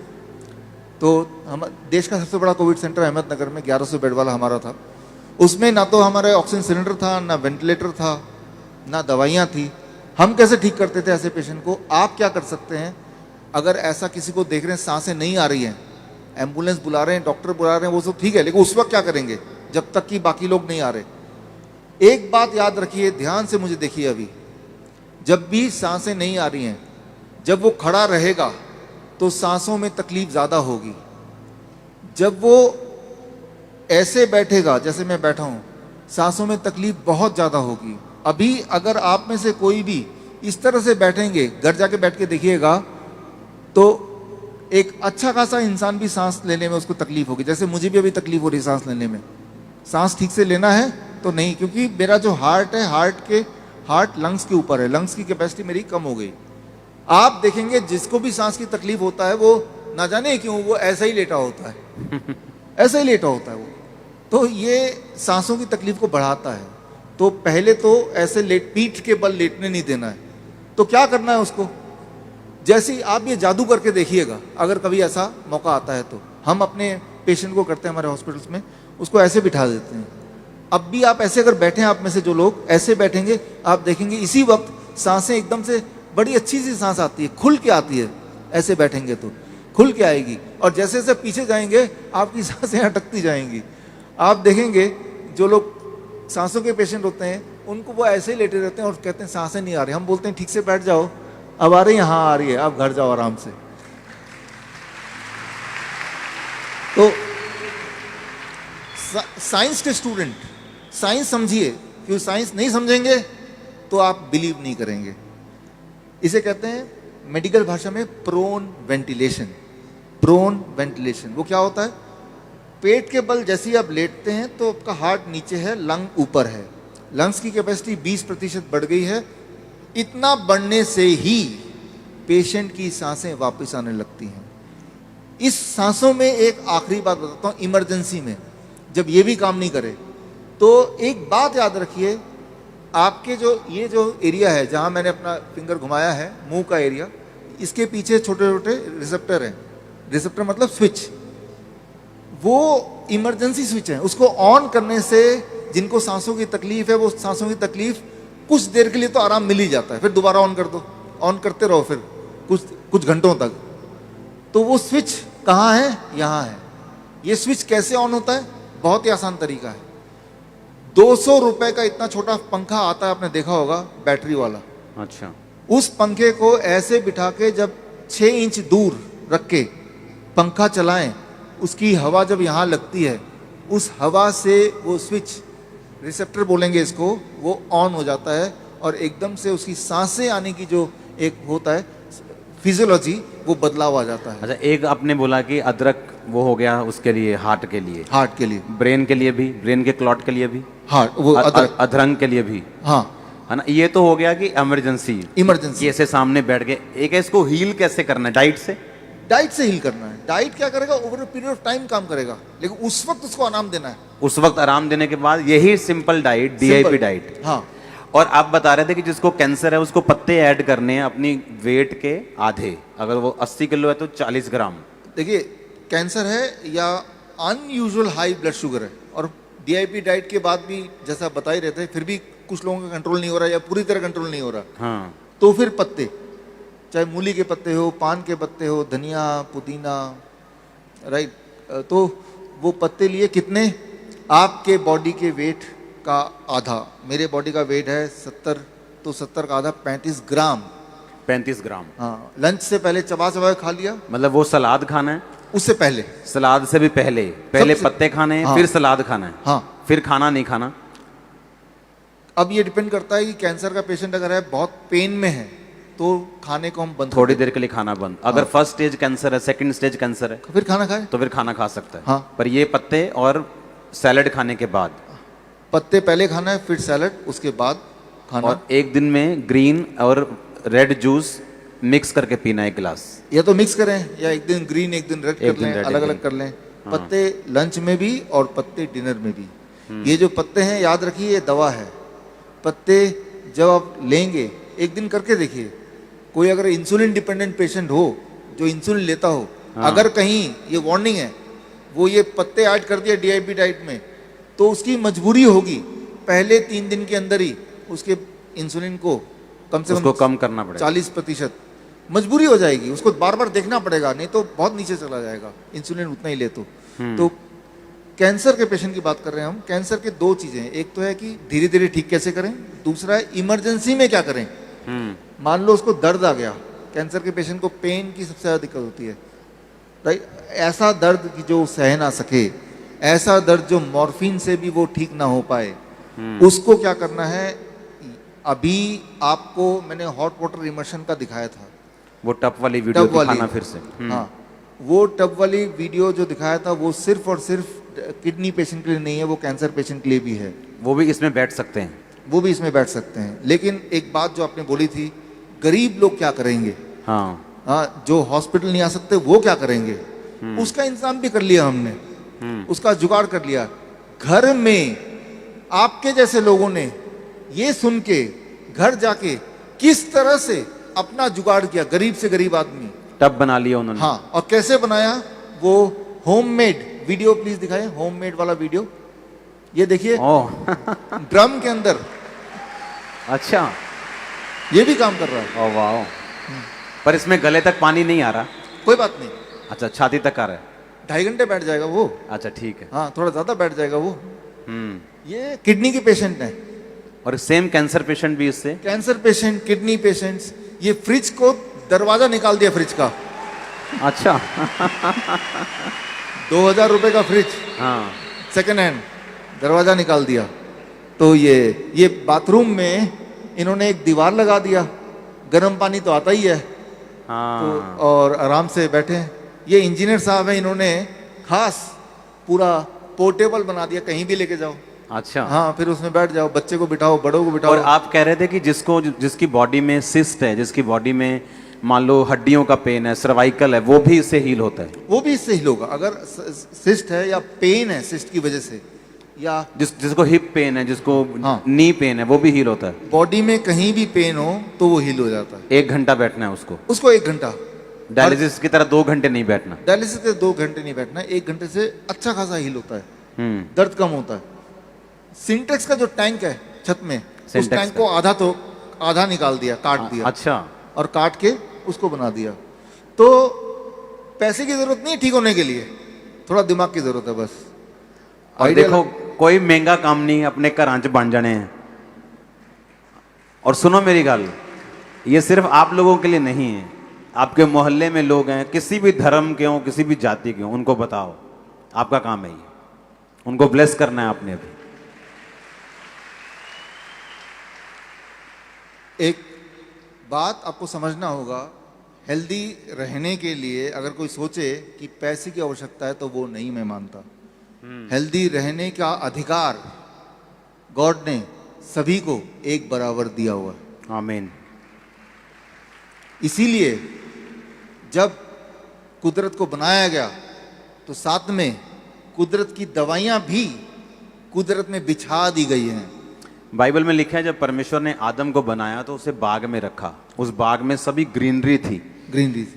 S2: तो हम देश का सबसे बड़ा कोविड सेंटर अहमदनगर में 1100 बेड वाला हमारा था। उसमें ना तो हमारे ऑक्सीजन सिलेंडर था, ना वेंटिलेटर था, ना दवाइयाँ थी। हम कैसे ठीक करते थे ऐसे पेशेंट को? आप क्या कर सकते हैं, अगर ऐसा किसी को देख रहे हैं सांसें नहीं आ रही हैं, एम्बुलेंस बुला रहे हैं, डॉक्टर बुला रहे हैं, वो सब ठीक है, लेकिन उस वक्त क्या करेंगे जब तक कि बाकी लोग नहीं आ रहे? एक बात याद रखिए, ध्यान से मुझे देखिए। अभी जब भी सांसें नहीं आ रही हैं, जब वो खड़ा रहेगा तो सांसों में तकलीफ ज़्यादा होगी। जब वो ऐसे बैठेगा जैसे मैं बैठा हूँ, सांसों में तकलीफ बहुत ज़्यादा होगी। अभी अगर आप में से कोई भी इस तरह से बैठेंगे, घर जाके बैठ के देखिएगा, तो एक अच्छा खासा इंसान भी सांस लेने में उसको तकलीफ होगी। जैसे मुझे भी अभी तकलीफ हो रही है सांस लेने में। सांस ठीक से लेना है तो नहीं, क्योंकि मेरा जो हार्ट है, हार्ट लंग्स के ऊपर है, लंग्स की कैपेसिटी मेरी कम हो गई। आप देखेंगे जिसको भी सांस की तकलीफ होता है, वो ना जाने क्यों वो ऐसा ही लेटा होता है ऐसा ही लेटा होता है वो। तो ये सांसों की तकलीफ को बढ़ाता है। तो पहले तो ऐसे पीठ के बल लेटने नहीं देना है। तो क्या करना है उसको, जैसे ही आप ये जादू करके देखिएगा, अगर कभी ऐसा मौका आता है तो। हम अपने पेशेंट को करते हैं हमारे हॉस्पिटल्स में, उसको ऐसे बिठा देते हैं। अब भी आप ऐसे अगर बैठे हैं, आप में से जो लोग ऐसे बैठेंगे, आप देखेंगे इसी वक्त सांसें एकदम से बड़ी अच्छी सी सांस आती है, खुल के आती है। ऐसे बैठेंगे तो खुल के आएगी, और जैसे जैसे पीछे जाएंगे आपकी सांसें अटकती जाएंगी। आप देखेंगे जो लोग सांसों के पेशेंट होते हैं, उनको वो ऐसे ही लेटे रहते हैं और कहते हैं सांसें नहीं आ रही। हम बोलते हैं ठीक से बैठ जाओ, अब आ रही है, हाँ आ रही है, आप घर जाओ आराम से। तो साइंस के स्टूडेंट साइंस समझिए, क्योंकि साइंस नहीं समझेंगे तो आप बिलीव नहीं करेंगे। इसे कहते हैं मेडिकल भाषा में प्रोन वेंटिलेशन। प्रोन वेंटिलेशन वो क्या होता है? पेट के बल जैसे ही आप लेटते हैं तो आपका हार्ट नीचे है, लंग ऊपर है, लंग्स की कैपेसिटी 20% बढ़ गई है। इतना बढ़ने से ही पेशेंट की सांसें वापस आने लगती हैं। इस सांसों में एक आखिरी बात बताता हूँ, इमरजेंसी में जब ये भी काम नहीं करे तो एक बात याद रखिए, आपके ये जो एरिया है जहाँ मैंने अपना फिंगर घुमाया है, मुंह का एरिया, इसके पीछे छोटे छोटे रिसेप्टर हैं। रिसेप्टर मतलब स्विच, वो इमरजेंसी स्विच है। उसको ऑन करने से जिनको सांसों की तकलीफ है, वो सांसों की तकलीफ कुछ देर के लिए तो आराम मिल ही जाता है, फिर दोबारा ऑन कर दो, ऑन करते रहो फिर कुछ घंटों तक। तो वो स्विच कहाँ है? यहाँ है। ये स्विच कैसे ऑन होता है? बहुत ही आसान तरीका है। 200 रुपए का इतना छोटा पंखा आता है, आपने देखा होगा, बैटरी वाला।
S1: अच्छा।
S2: उस पंखे को ऐसे बिठा के जब 6 इंच दूर रख के पंखा चलाएं, उसकी हवा जब यहाँ लगती है, उस हवा से वो स्विच, रिसेप्टर बोलेंगे इसको, वो ऑन हो जाता है और एकदम से उसकी सांसें आने की जो एक होता है फिजियोलॉजी, वो बदलाव आ जाता है।
S1: अच्छा, एक आपने बोला कि अदरक वो हो गया उसके लिए, हार्ट के लिए,
S2: हार्ट के लिए,
S1: ब्रेन के लिए भी, ब्रेन के क्लॉट के लिए भी,
S2: हार्ट वो अदरक,
S1: अधरंग के लिए भी,
S2: हाँ
S1: है ना। ये तो हो गया कि इमरजेंसी ऐसे सामने बैठ गए। एक है इसको हील कैसे करना है? डाइट से।
S2: डाइट से हील करना है। डाइट क्या करेगा? Over a period of time काम करेगा, लेकिन उस वक्त उसको आराम देना है।
S1: उस वक्त आराम देने के बाद यही सिंपल डाइट, DIP डाइट।
S2: हाँ।
S1: और आप बता रहे थे कि जिसको कैंसर है उसको पत्ते ऐड करने हैं अपनी वेट के आधे। अगर वो 80 किलो है तो 40 ग्राम।
S2: देखिए, कैंसर है या अनयूजुअल हाई ब्लड शुगर है, और DIP डाइट के बाद भी जैसा बता ही रहे थे, फिर भी कुछ लोगों का कंट्रोल नहीं हो रहा या पूरी तरह कंट्रोल नहीं हो रहा,
S1: हाँ,
S2: तो फिर पत्ते, चाहे मूली के पत्ते हो, पान के पत्ते हो, धनिया, पुदीना, राइट, तो वो पत्ते लिए कितने? आपके बॉडी के वेट का आधा। मेरे बॉडी का वेट है 70, तो 70 का आधा 35 ग्राम।
S1: 35 ग्राम।
S2: हाँ, लंच से पहले चबा चबा के खा लिया।
S1: मतलब वो सलाद खाना है?
S2: उससे पहले,
S1: सलाद से भी पहले पत्ते खाने हैं,
S2: हाँ,
S1: फिर सलाद खाना है,
S2: हाँ,
S1: फिर खाना नहीं खाना।
S2: अब ये डिपेंड करता है कि कैंसर का पेशेंट अगर है, बहुत पेन में है, तो खाने को हम बंद,
S1: थोड़ी देर के लिए खाना बंद। अगर फर्स्ट स्टेज कैंसर है, सेकंड स्टेज कैंसर है,
S2: फिर खाना खाए,
S1: तो फिर खाना खा सकता है।
S2: हाँ।
S1: पर ये पत्ते और सैलड खाने के बाद,
S2: पत्ते पहले खाना है, फिर सैलड, उसके बाद खाना।
S1: और एक दिन में ग्रीन और रेड जूस मिक्स करके पीना है, एक गिलास।
S2: या तो मिक्स करें, या एक दिन ग्रीन एक दिन रेड कर लें, अलग अलग कर लें। पत्ते लंच में भी और पत्ते डिनर में भी। ये जो पत्ते हैं, याद रखिए, ये दवा है। पत्ते जब आप लेंगे, एक दिन करके देखिए, कोई अगर इंसुलिन डिपेंडेंट पेशेंट हो, जो इंसुलिन लेता हो, अगर कहीं ये वार्निंग है, वो ये पत्ते ऐड कर दिया DIP डाइट में, तो उसकी मजबूरी होगी पहले 3 दिन के अंदर ही उसके इंसुलिन को कम से कम
S1: कम करना पड़ेगा।
S2: 40% मजबूरी हो जाएगी, उसको बार बार देखना पड़ेगा, नहीं तो बहुत नीचे चला जाएगा इंसुलिन उतना ही ले तो कैंसर के पेशेंट की बात कर रहे हैं हम। कैंसर के 2 चीजें हैं, एक तो है कि धीरे धीरे ठीक कैसे करें, दूसरा है इमरजेंसी में क्या करें। मान लो उसको दर्द आ गया, कैंसर के पेशेंट को पेन की सबसे ज्यादा दिक्कत होती है, राइट। ऐसा दर्द कि जो सह ना सके, ऐसा दर्द जो मॉर्फिन से भी वो ठीक ना हो पाए, उसको क्या करना है? अभी आपको मैंने हॉट वाटर इमर्शन का दिखाया था,
S1: वो टप वाली वीडियो दिखाना फिर से।
S2: हाँ, वो टब वाली वीडियो जो दिखाया था, वो सिर्फ और सिर्फ किडनी पेशेंट के लिए नहीं है, वो कैंसर पेशेंट के लिए भी है।
S1: वो भी इसमें बैठ सकते हैं,
S2: वो भी इसमें बैठ सकते हैं। लेकिन एक बात जो आपने बोली थी, गरीब लोग क्या करेंगे? हाँ, जो हॉस्पिटल नहीं आ सकते वो क्या करेंगे? उसका इंतजाम भी कर लिया हमने, उसका जुगाड़ कर लिया। घर में आपके जैसे लोगों ने ये सुन के घर जाके किस तरह से अपना जुगाड़ किया, गरीब से गरीब आदमी,
S1: टब बना लिया उन्होंने।
S2: हाँ, और कैसे बनाया? वो होममेड वीडियो, प्लीज दिखाएं होममेड वाला वीडियो। ये देखिए, ड्रम के अंदर।
S1: अच्छा,
S2: ये भी काम कर रहा है।
S1: ओह वाह। पर इसमें गले तक पानी नहीं आ रहा।
S2: कोई बात नहीं।
S1: अच्छा, छाती तक आ रहा है।
S2: 2.5 घंटे बैठ जाएगा वो।
S1: अच्छा, ठीक है।
S2: हाँ, थोड़ा ज्यादा बैठ जाएगा वो। ये किडनी के पेशेंट हैं,
S1: और सेम कैंसर पेशेंट भी इससे।
S2: Cancer patient, kidney patients. ये फ्रिज को दरवाजा निकाल दिया, फ्रिज का।
S1: अच्छा।
S2: 2000 रुपए का फ्रिज,
S1: हाँ,
S2: सेकेंड हैंड, दरवाजा निकाल दिया। तो ये बाथरूम में इन्होंने एक दीवार लगा दिया, गर्म पानी तो आता ही है, तो
S1: हाँ
S2: और आराम से बैठे हैं। ये इंजीनियर साहब हैं, इन्होंने खास पूरा पोर्टेबल बना दिया, कहीं भी लेके जाओ।
S1: अच्छा।
S2: हाँ, फिर उसमें बैठ जाओ, बच्चे को बिठाओ, बड़ों को बिठाओ।
S1: और आप कह रहे थे कि जिसकी बॉडी में सिस्ट है, जिसकी बॉडी में मान लो हड्डियों का पेन है, सर्वाइकल है, वो भी इससे हील होता है?
S2: वो भी इससे हील होगा। अगर सिस्ट है या पेन है सिस्ट की वजह से, या
S1: जिसको हिप पेन है, जिसको
S2: हाँ।
S1: नी पेन है, वो भी हील होता है?
S2: बॉडी में कहीं भी पेन हो तो वो हील हो जाता है।
S1: 1 घंटा बैठना है उसको?
S2: उसको 1 घंटा,
S1: डायलिसिस की तरह 2 घंटे नहीं बैठना?
S2: डायलिसिस के 2 घंटे नहीं बैठना, 1 घंटे से अच्छा खासा हील होता है, दर्द कम होता है। सिंटेक्स का जो टैंक है छत में, उस
S1: सिंटेक्स
S2: टैंक को आधा निकाल दिया, काट दिया,
S1: अच्छा।
S2: और काट के उसको बना दिया। तो पैसे की जरूरत नहीं है ठीक होने के लिए, थोड़ा दिमाग की जरूरत है बस।
S1: और देखो, कोई महंगा काम नहीं, अपने घर च बन जाने हैं। और सुनो मेरी गल, ये सिर्फ आप लोगों के लिए नहीं है, आपके मोहल्ले में लोग हैं, किसी भी धर्म के हों, किसी भी जाति के हों, उनको बताओ, आपका काम है ये, उनको ब्लेस करना है आपने भी।
S2: एक बात आपको समझना होगा, हेल्दी रहने के लिए अगर कोई सोचे कि पैसे की आवश्यकता है तो वो नहीं, मैं मानता। हेल्दी रहने का अधिकार गॉड ने सभी को एक बराबर दिया हुआ है।
S1: आमीन।
S2: इसीलिए जब कुदरत को बनाया गया तो साथ में कुदरत की दवाइयां भी कुदरत में बिछा दी गई हैं।
S1: बाइबल में लिखा है, जब परमेश्वर ने आदम को बनाया तो उसे बाग में रखा, उस बाग में सभी ग्रीनरी थी,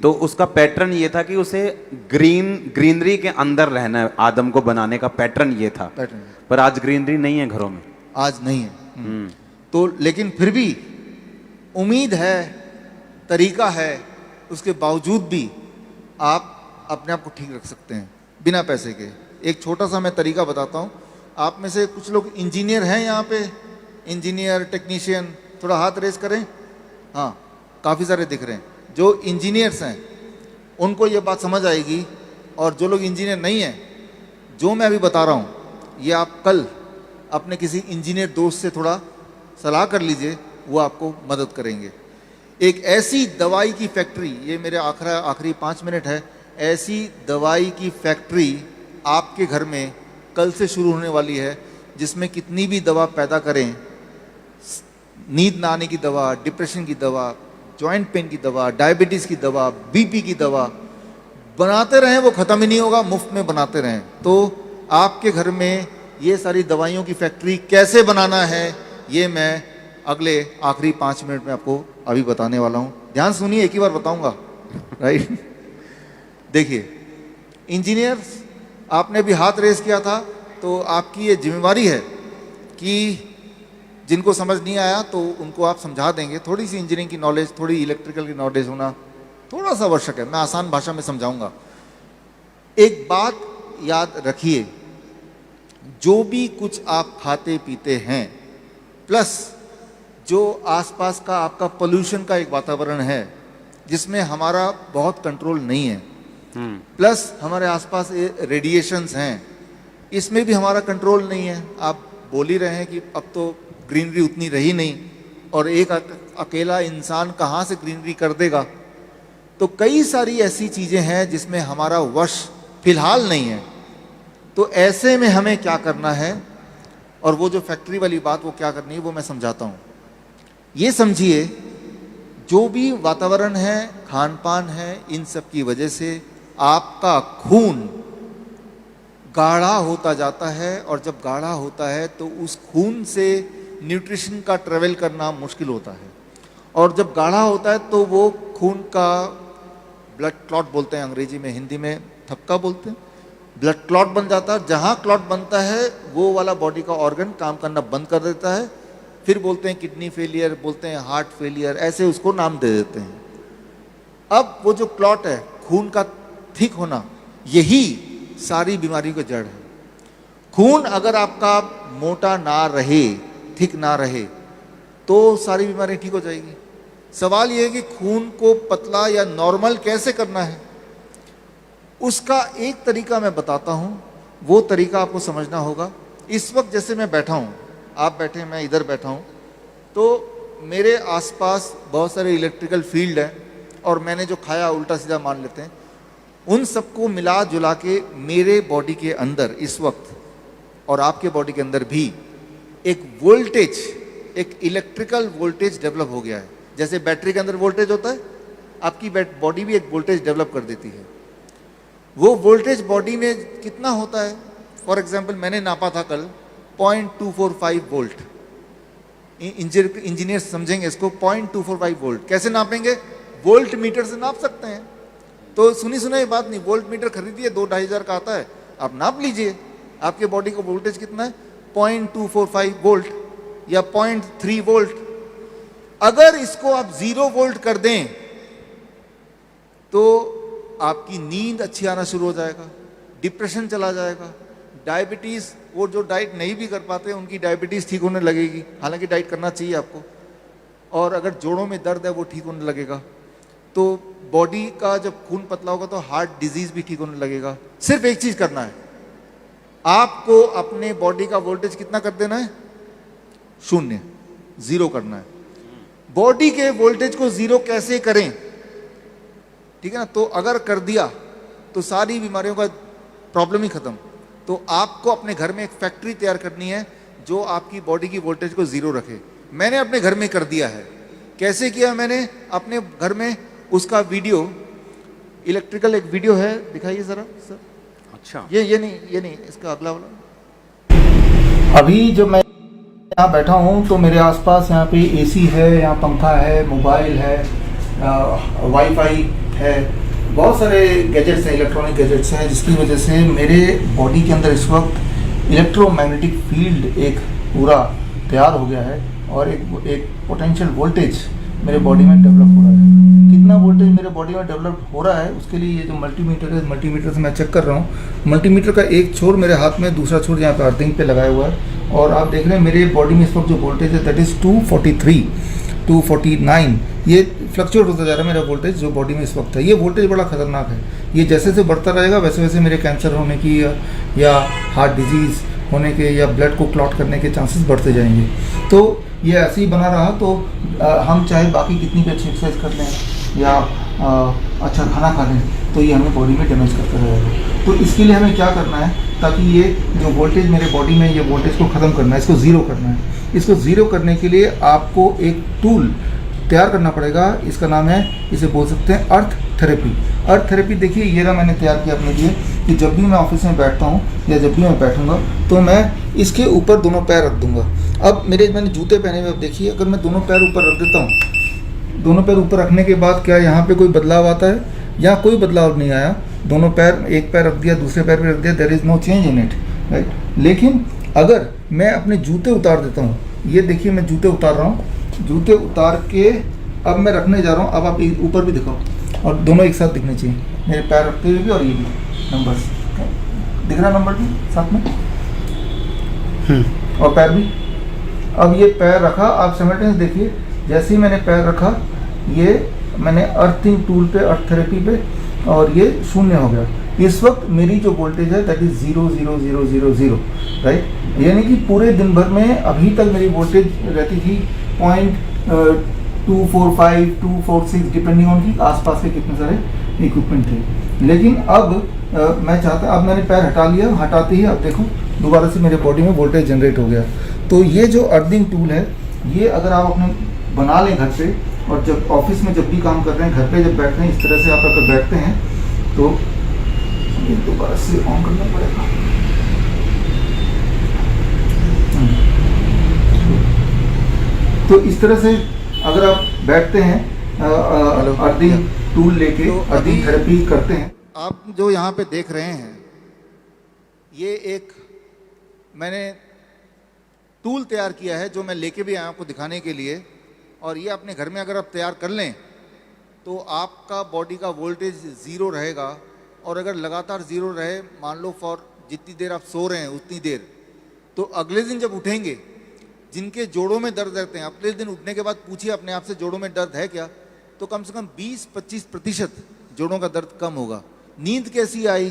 S1: तो उसका पैटर्न ये था कि उसे ग्रीनरी के अंदर रहना है। आदम को बनाने का पैटर्न ये था, पर आज ग्रीनरी नहीं है घरों में,
S2: आज नहीं है। तो लेकिन फिर भी उम्मीद है, तरीका है, उसके बावजूद भी आप अपने आप को ठीक रख सकते हैं बिना पैसे के। एक छोटा सा मैं तरीका बताता हूँ। आप में से कुछ लोग इंजीनियर हैं यहाँ पे, इंजीनियर, टेक्नीशियन, थोड़ा हाथ रेस करें। हाँ, काफ़ी सारे दिख रहे हैं। जो इंजीनियर्स हैं उनको ये बात समझ आएगी, और जो लोग इंजीनियर नहीं हैं, जो मैं अभी बता रहा हूँ ये आप कल अपने किसी इंजीनियर दोस्त से थोड़ा सलाह कर लीजिए, वो आपको मदद करेंगे। एक ऐसी दवाई की फैक्ट्री, ये मेरे आखिरी 5 मिनट है, ऐसी दवाई की फैक्ट्री आपके घर में कल से शुरू होने वाली है, जिसमें कितनी भी दवा पैदा करें, नींद ना आने की दवा, डिप्रेशन की दवा, जॉइंट पेन की दवा, डायबिटीज़ की दवा, बीपी की दवा बनाते रहें, वो ख़त्म ही नहीं होगा, मुफ्त में बनाते रहें। तो आपके घर में ये सारी दवाइयों की फैक्ट्री कैसे बनाना है, ये मैं अगले आखिरी 5 मिनट में आपको अभी बताने वाला हूँ। ध्यान सुनिए, एक ही बार बताऊँगा, राइट। देखिए, इंजीनियर्स, आपने भी हाथ रेस किया था, तो आपकी ये जिम्मेवारी है कि जिनको समझ नहीं आया तो उनको आप समझा देंगे। थोड़ी सी इंजीनियरिंग की नॉलेज, थोड़ी इलेक्ट्रिकल की नॉलेज होना थोड़ा सा आवश्यक है। मैं आसान भाषा में समझाऊंगा। एक बात याद रखिए, जो भी कुछ आप खाते पीते हैं, प्लस जो आसपास का आपका पोल्यूशन का एक वातावरण है जिसमें हमारा बहुत कंट्रोल नहीं है, प्लस हमारे आसपास रेडिएशंस हैं, इसमें भी हमारा कंट्रोल नहीं है। आप बोल ही रहे हैं कि अब तो ग्रीनरी उतनी रही नहीं, और एक अकेला इंसान कहाँ से ग्रीनरी कर देगा। तो कई सारी ऐसी चीज़ें हैं जिसमें हमारा वश फिलहाल नहीं है। तो ऐसे में हमें क्या करना है, और वो जो फैक्ट्री वाली बात वो क्या करनी है, वो मैं समझाता हूँ। ये समझिए, जो भी वातावरण है, खान पान है, इन सब की वजह से आपका खून गाढ़ा होता जाता है, और जब गाढ़ा होता है तो उस खून से न्यूट्रिशन का ट्रेवल करना मुश्किल होता है, और जब गाढ़ा होता है तो वो खून का ब्लड क्लॉट बोलते हैं अंग्रेजी में, हिंदी में थक्का बोलते हैं, ब्लड क्लॉट बन जाता है। जहाँ क्लॉट बनता है वो वाला बॉडी का ऑर्गन काम करना बंद कर देता है, फिर बोलते हैं किडनी फेलियर, बोलते हैं हार्ट फेलियर, ऐसे उसको नाम दे देते हैं। अब वो जो क्लॉट है, खून का थिक होना, यही सारी बीमारियों का जड़ है। खून अगर आपका मोटा ना रहे, थिक ना रहे, तो सारी बीमारियां ठीक हो जाएगी। सवाल यह है कि खून को पतला या नॉर्मल कैसे करना है। उसका एक तरीका मैं बताता हूं, वो तरीका आपको समझना होगा। इस वक्त जैसे मैं बैठा हूं, आप बैठे, मैं इधर बैठा हूं, तो मेरे आसपास बहुत सारे इलेक्ट्रिकल फील्ड हैं और मैंने जो खाया उल्टा सीधा मान लेते हैं, उन सबको मिला जुला के मेरे बॉडी के अंदर इस वक्त और आपके बॉडी के अंदर भी एक वोल्टेज, एक इलेक्ट्रिकल वोल्टेज डेवलप हो गया है। जैसे बैटरी के अंदर वोल्टेज होता है, आपकी बॉडी भी एक वोल्टेज डेवलप कर देती है। वो वोल्टेज बॉडी में कितना होता है, फॉर एग्जाम्पल मैंने नापा था कल 0.245 वोल्ट। इंजीनियर समझेंगे इसको, 0.245 वोल्ट कैसे नापेंगे? वोल्ट मीटर से नाप सकते हैं। तो सुनी सुनाई बात नहीं, वोल्ट मीटर खरीदिए, 2-2.5 हज़ार का आता है, आप नाप लीजिए आपके बॉडी का वोल्टेज कितना है, 0.245 वोल्ट या 0.3 वोल्ट। अगर इसको आप 0 वोल्ट कर दें तो आपकी नींद अच्छी आना शुरू हो जाएगा, डिप्रेशन चला जाएगा, डायबिटीज़, वो जो डाइट नहीं भी कर पाते उनकी डायबिटीज़ ठीक होने लगेगी, हालांकि डाइट करना चाहिए आपको। और अगर जोड़ों में दर्द है वो ठीक होने लगेगा। तो बॉडी का जब खून पतला होगा तो हार्ट डिजीज़ भी ठीक होने लगेगा। सिर्फ एक चीज़ करना है, आपको अपने बॉडी का वोल्टेज कितना कर देना है? 0, 0 करना है। बॉडी के वोल्टेज को 0 कैसे करें, ठीक है ना? तो अगर कर दिया तो सारी बीमारियों का प्रॉब्लम ही खत्म। तो आपको अपने घर में एक फैक्ट्री तैयार करनी है जो आपकी बॉडी की वोल्टेज को 0 रखे। मैंने अपने घर में कर दिया है। कैसे किया मैंने अपने घर में? उसका वीडियो, इलेक्ट्रिकल एक वीडियो है, दिखाइए जरा सर।
S1: अच्छा,
S2: ये नहीं, इसका अगला वाला। अभी जो मैं यहाँ बैठा हूँ तो मेरे आसपास यहाँ पे एसी है, यहाँ पंखा है, मोबाइल है, वाईफाई है, बहुत सारे गैजेट्स हैं, इलेक्ट्रॉनिक गैजेट्स हैं, जिसकी वजह से मेरे बॉडी के अंदर इस वक्त इलेक्ट्रोमैग्नेटिक फील्ड एक पूरा तैयार हो गया है और एक पोटेंशियल वोल्टेज मेरे बॉडी में डेवलप हो रहा है। कितना वोल्टेज मेरे बॉडी में डेवलप हो रहा है उसके लिए ये जो मल्टीमीटर है, मल्टीमीटर से मैं चेक कर रहा हूँ। मल्टीमीटर का एक छोर मेरे हाथ में, दूसरा छोर यहाँ पे अर्थिंग पे लगाया हुआ है और आप देख रहे हैं मेरे बॉडी में इस वक्त जो वोल्टेज है दैट इज़ 243, 249। ये फ्लक्चुएट होता जा रहा है मेरा वोल्टेज जो बॉडी में इस वक्त है। ये वोल्टेज बड़ा खतरनाक है। ये जैसे जैसे बढ़ता रहेगा वैसे वैसे मेरे कैंसर होने की या हार्ट डिजीज़ होने के या ब्लड को क्लॉट करने के चांसेस बढ़ते जाएंगे। तो ये ऐसे ही बना रहा तो हम चाहे बाकी कितनी भी अच्छी एक्सरसाइज कर लें या अच्छा खाना खा लें तो ये हमें बॉडी में डैमेज करता रहेगा। तो इसके लिए हमें क्या करना है, ताकि ये जो वोल्टेज मेरे बॉडी में, ये वोल्टेज को ख़त्म करना है, इसको 0 करना है। इसको 0 करने के लिए आपको एक टूल तैयार करना पड़ेगा। इसका नाम है, इसे बोल सकते हैं अर्थ थेरेपी। अर्थ थेरेपी देखिए ये रहा मैंने तैयार किया अपने लिए कि जब भी मैं ऑफिस में बैठता हूँ या जब भी मैं बैठूंगा तो मैं इसके ऊपर दोनों पैर रख दूंगा। अब मैंने जूते पहने हुए, अब देखिए अगर मैं दोनों पैर ऊपर रख देता हूँ, दोनों पैर ऊपर रखने के बाद क्या यहाँ पे कोई बदलाव आता है? यहाँ कोई बदलाव नहीं आया। दोनों पैर, एक पैर रख दिया, दूसरे पैर पे रख दिया, there is no change in it, right. लेकिन अगर मैं अपने जूते उतार देता हूँ, ये देखिए मैं जूते उतार रहा हूँ, जूते उतार के अब मैं रखने जा रहा हूँ। अब आप ऊपर भी दिखाओ और दोनों एक साथ दिखने चाहिए, मेरे पैर रखते हुए भी और ये भी नंबर्स दिख रहा, नंबर भी साथ में और पैर भी। अब ये पैर रखा, आप सिमल्टेनियस देखिए, जैसे ही मैंने पैर रखा ये मैंने अर्थिंग टूल पे, अर्थ थेरेपी पे, और ये 0 हो गया। इस वक्त मेरी जो वोल्टेज है दैट इज 0 0 0 0 0, राइट। यानी कि पूरे दिन भर में अभी तक मेरी वोल्टेज रहती थी 0.245 246 डिपेंडिंग ऑन की आसपास के कितने सारे इक्विपमेंट थे। लेकिन अब मैं चाहता, अब मैंने पैर हटा लिया, हटाते ही अब देखो दोबारा से मेरे बॉडी में वोल्टेज जनरेट हो गया। तो ये जो अर्थिंग टूल है, ये अगर आप अपने बना लें घर पे, और जब ऑफिस में जब भी काम कर रहे हैं, घर पे जब बैठते हैं, इस तरह से आप अगर बैठते हैं तो ये दोबारा से ऑन करना पड़ेगा। तो इस तरह से अगर आप बैठते हैं, अर्थिंग टूल लेके तो अर्थिंग थेरेपी करते हैं। आप जो यहाँ पे देख रहे हैं, ये एक मैंने टूल तैयार किया है जो मैं लेके भी आया आपको दिखाने के लिए। और ये अपने घर में अगर आप तैयार कर लें तो आपका बॉडी का वोल्टेज 0 रहेगा। और अगर लगातार 0 रहे, मान लो फॉर जितनी देर आप सो रहे हैं उतनी देर, तो अगले दिन जब उठेंगे, जिनके जोड़ों में दर्द रहते हैं, अगले दिन उठने के बाद पूछिए अपने आप से जोड़ों में दर्द है क्या, तो कम से कम 20-25% जोड़ों का दर्द कम होगा। नींद कैसी आई,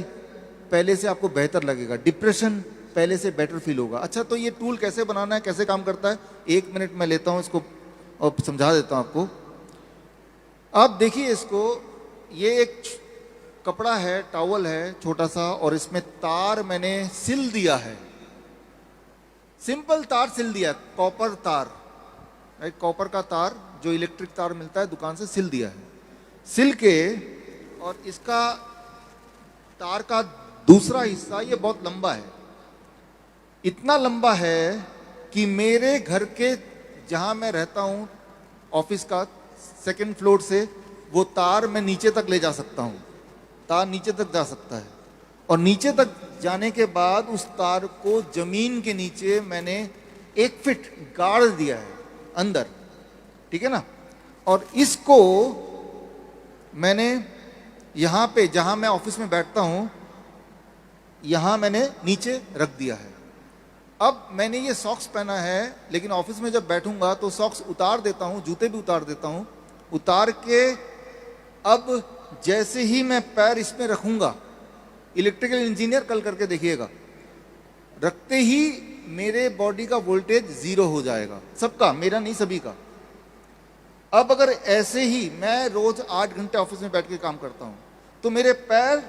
S2: पहले से आपको बेहतर लगेगा। डिप्रेशन पहले से बेटर फील होगा। अच्छा, तो ये टूल कैसे बनाना है, कैसे काम करता है, 1 मिनट मैं लेता हूँ इसको और समझा देता हूं आपको। आप देखिए इसको, ये एक कपड़ा है, टॉवल है छोटा सा, और इसमें तार मैंने सिल दिया है, सिंपल तार सिल दिया, कॉपर तार, राइट, कॉपर का तार जो इलेक्ट्रिक तार मिलता है दुकान से, सिल दिया है। सिल के, और इसका तार का दूसरा हिस्सा ये बहुत लंबा है, इतना लंबा है कि मेरे घर के जहां मैं रहता हूं ऑफिस का सेकंड फ्लोर से वो तार मैं नीचे तक ले जा सकता हूं, तार नीचे तक जा सकता है। और नीचे तक जाने के बाद उस तार को जमीन के नीचे मैंने 1 फीट गाड़ दिया है अंदर, ठीक है ना। और इसको मैंने यहां पे जहां मैं ऑफिस में बैठता हूं, यहां मैंने नीचे रख दिया है। अब मैंने ये सॉक्स पहना है, लेकिन ऑफिस में जब बैठूंगा तो सॉक्स उतार देता हूं, जूते भी उतार देता हूं। उतार के अब जैसे ही मैं पैर इसमें रखूंगा, इलेक्ट्रिकल इंजीनियर कल करके देखिएगा, रखते ही मेरे बॉडी का वोल्टेज 0 हो जाएगा, सबका, मेरा नहीं सभी का। अब अगर ऐसे ही मैं रोज 8 घंटे ऑफिस में बैठ के काम करता हूं तो मेरे पैर,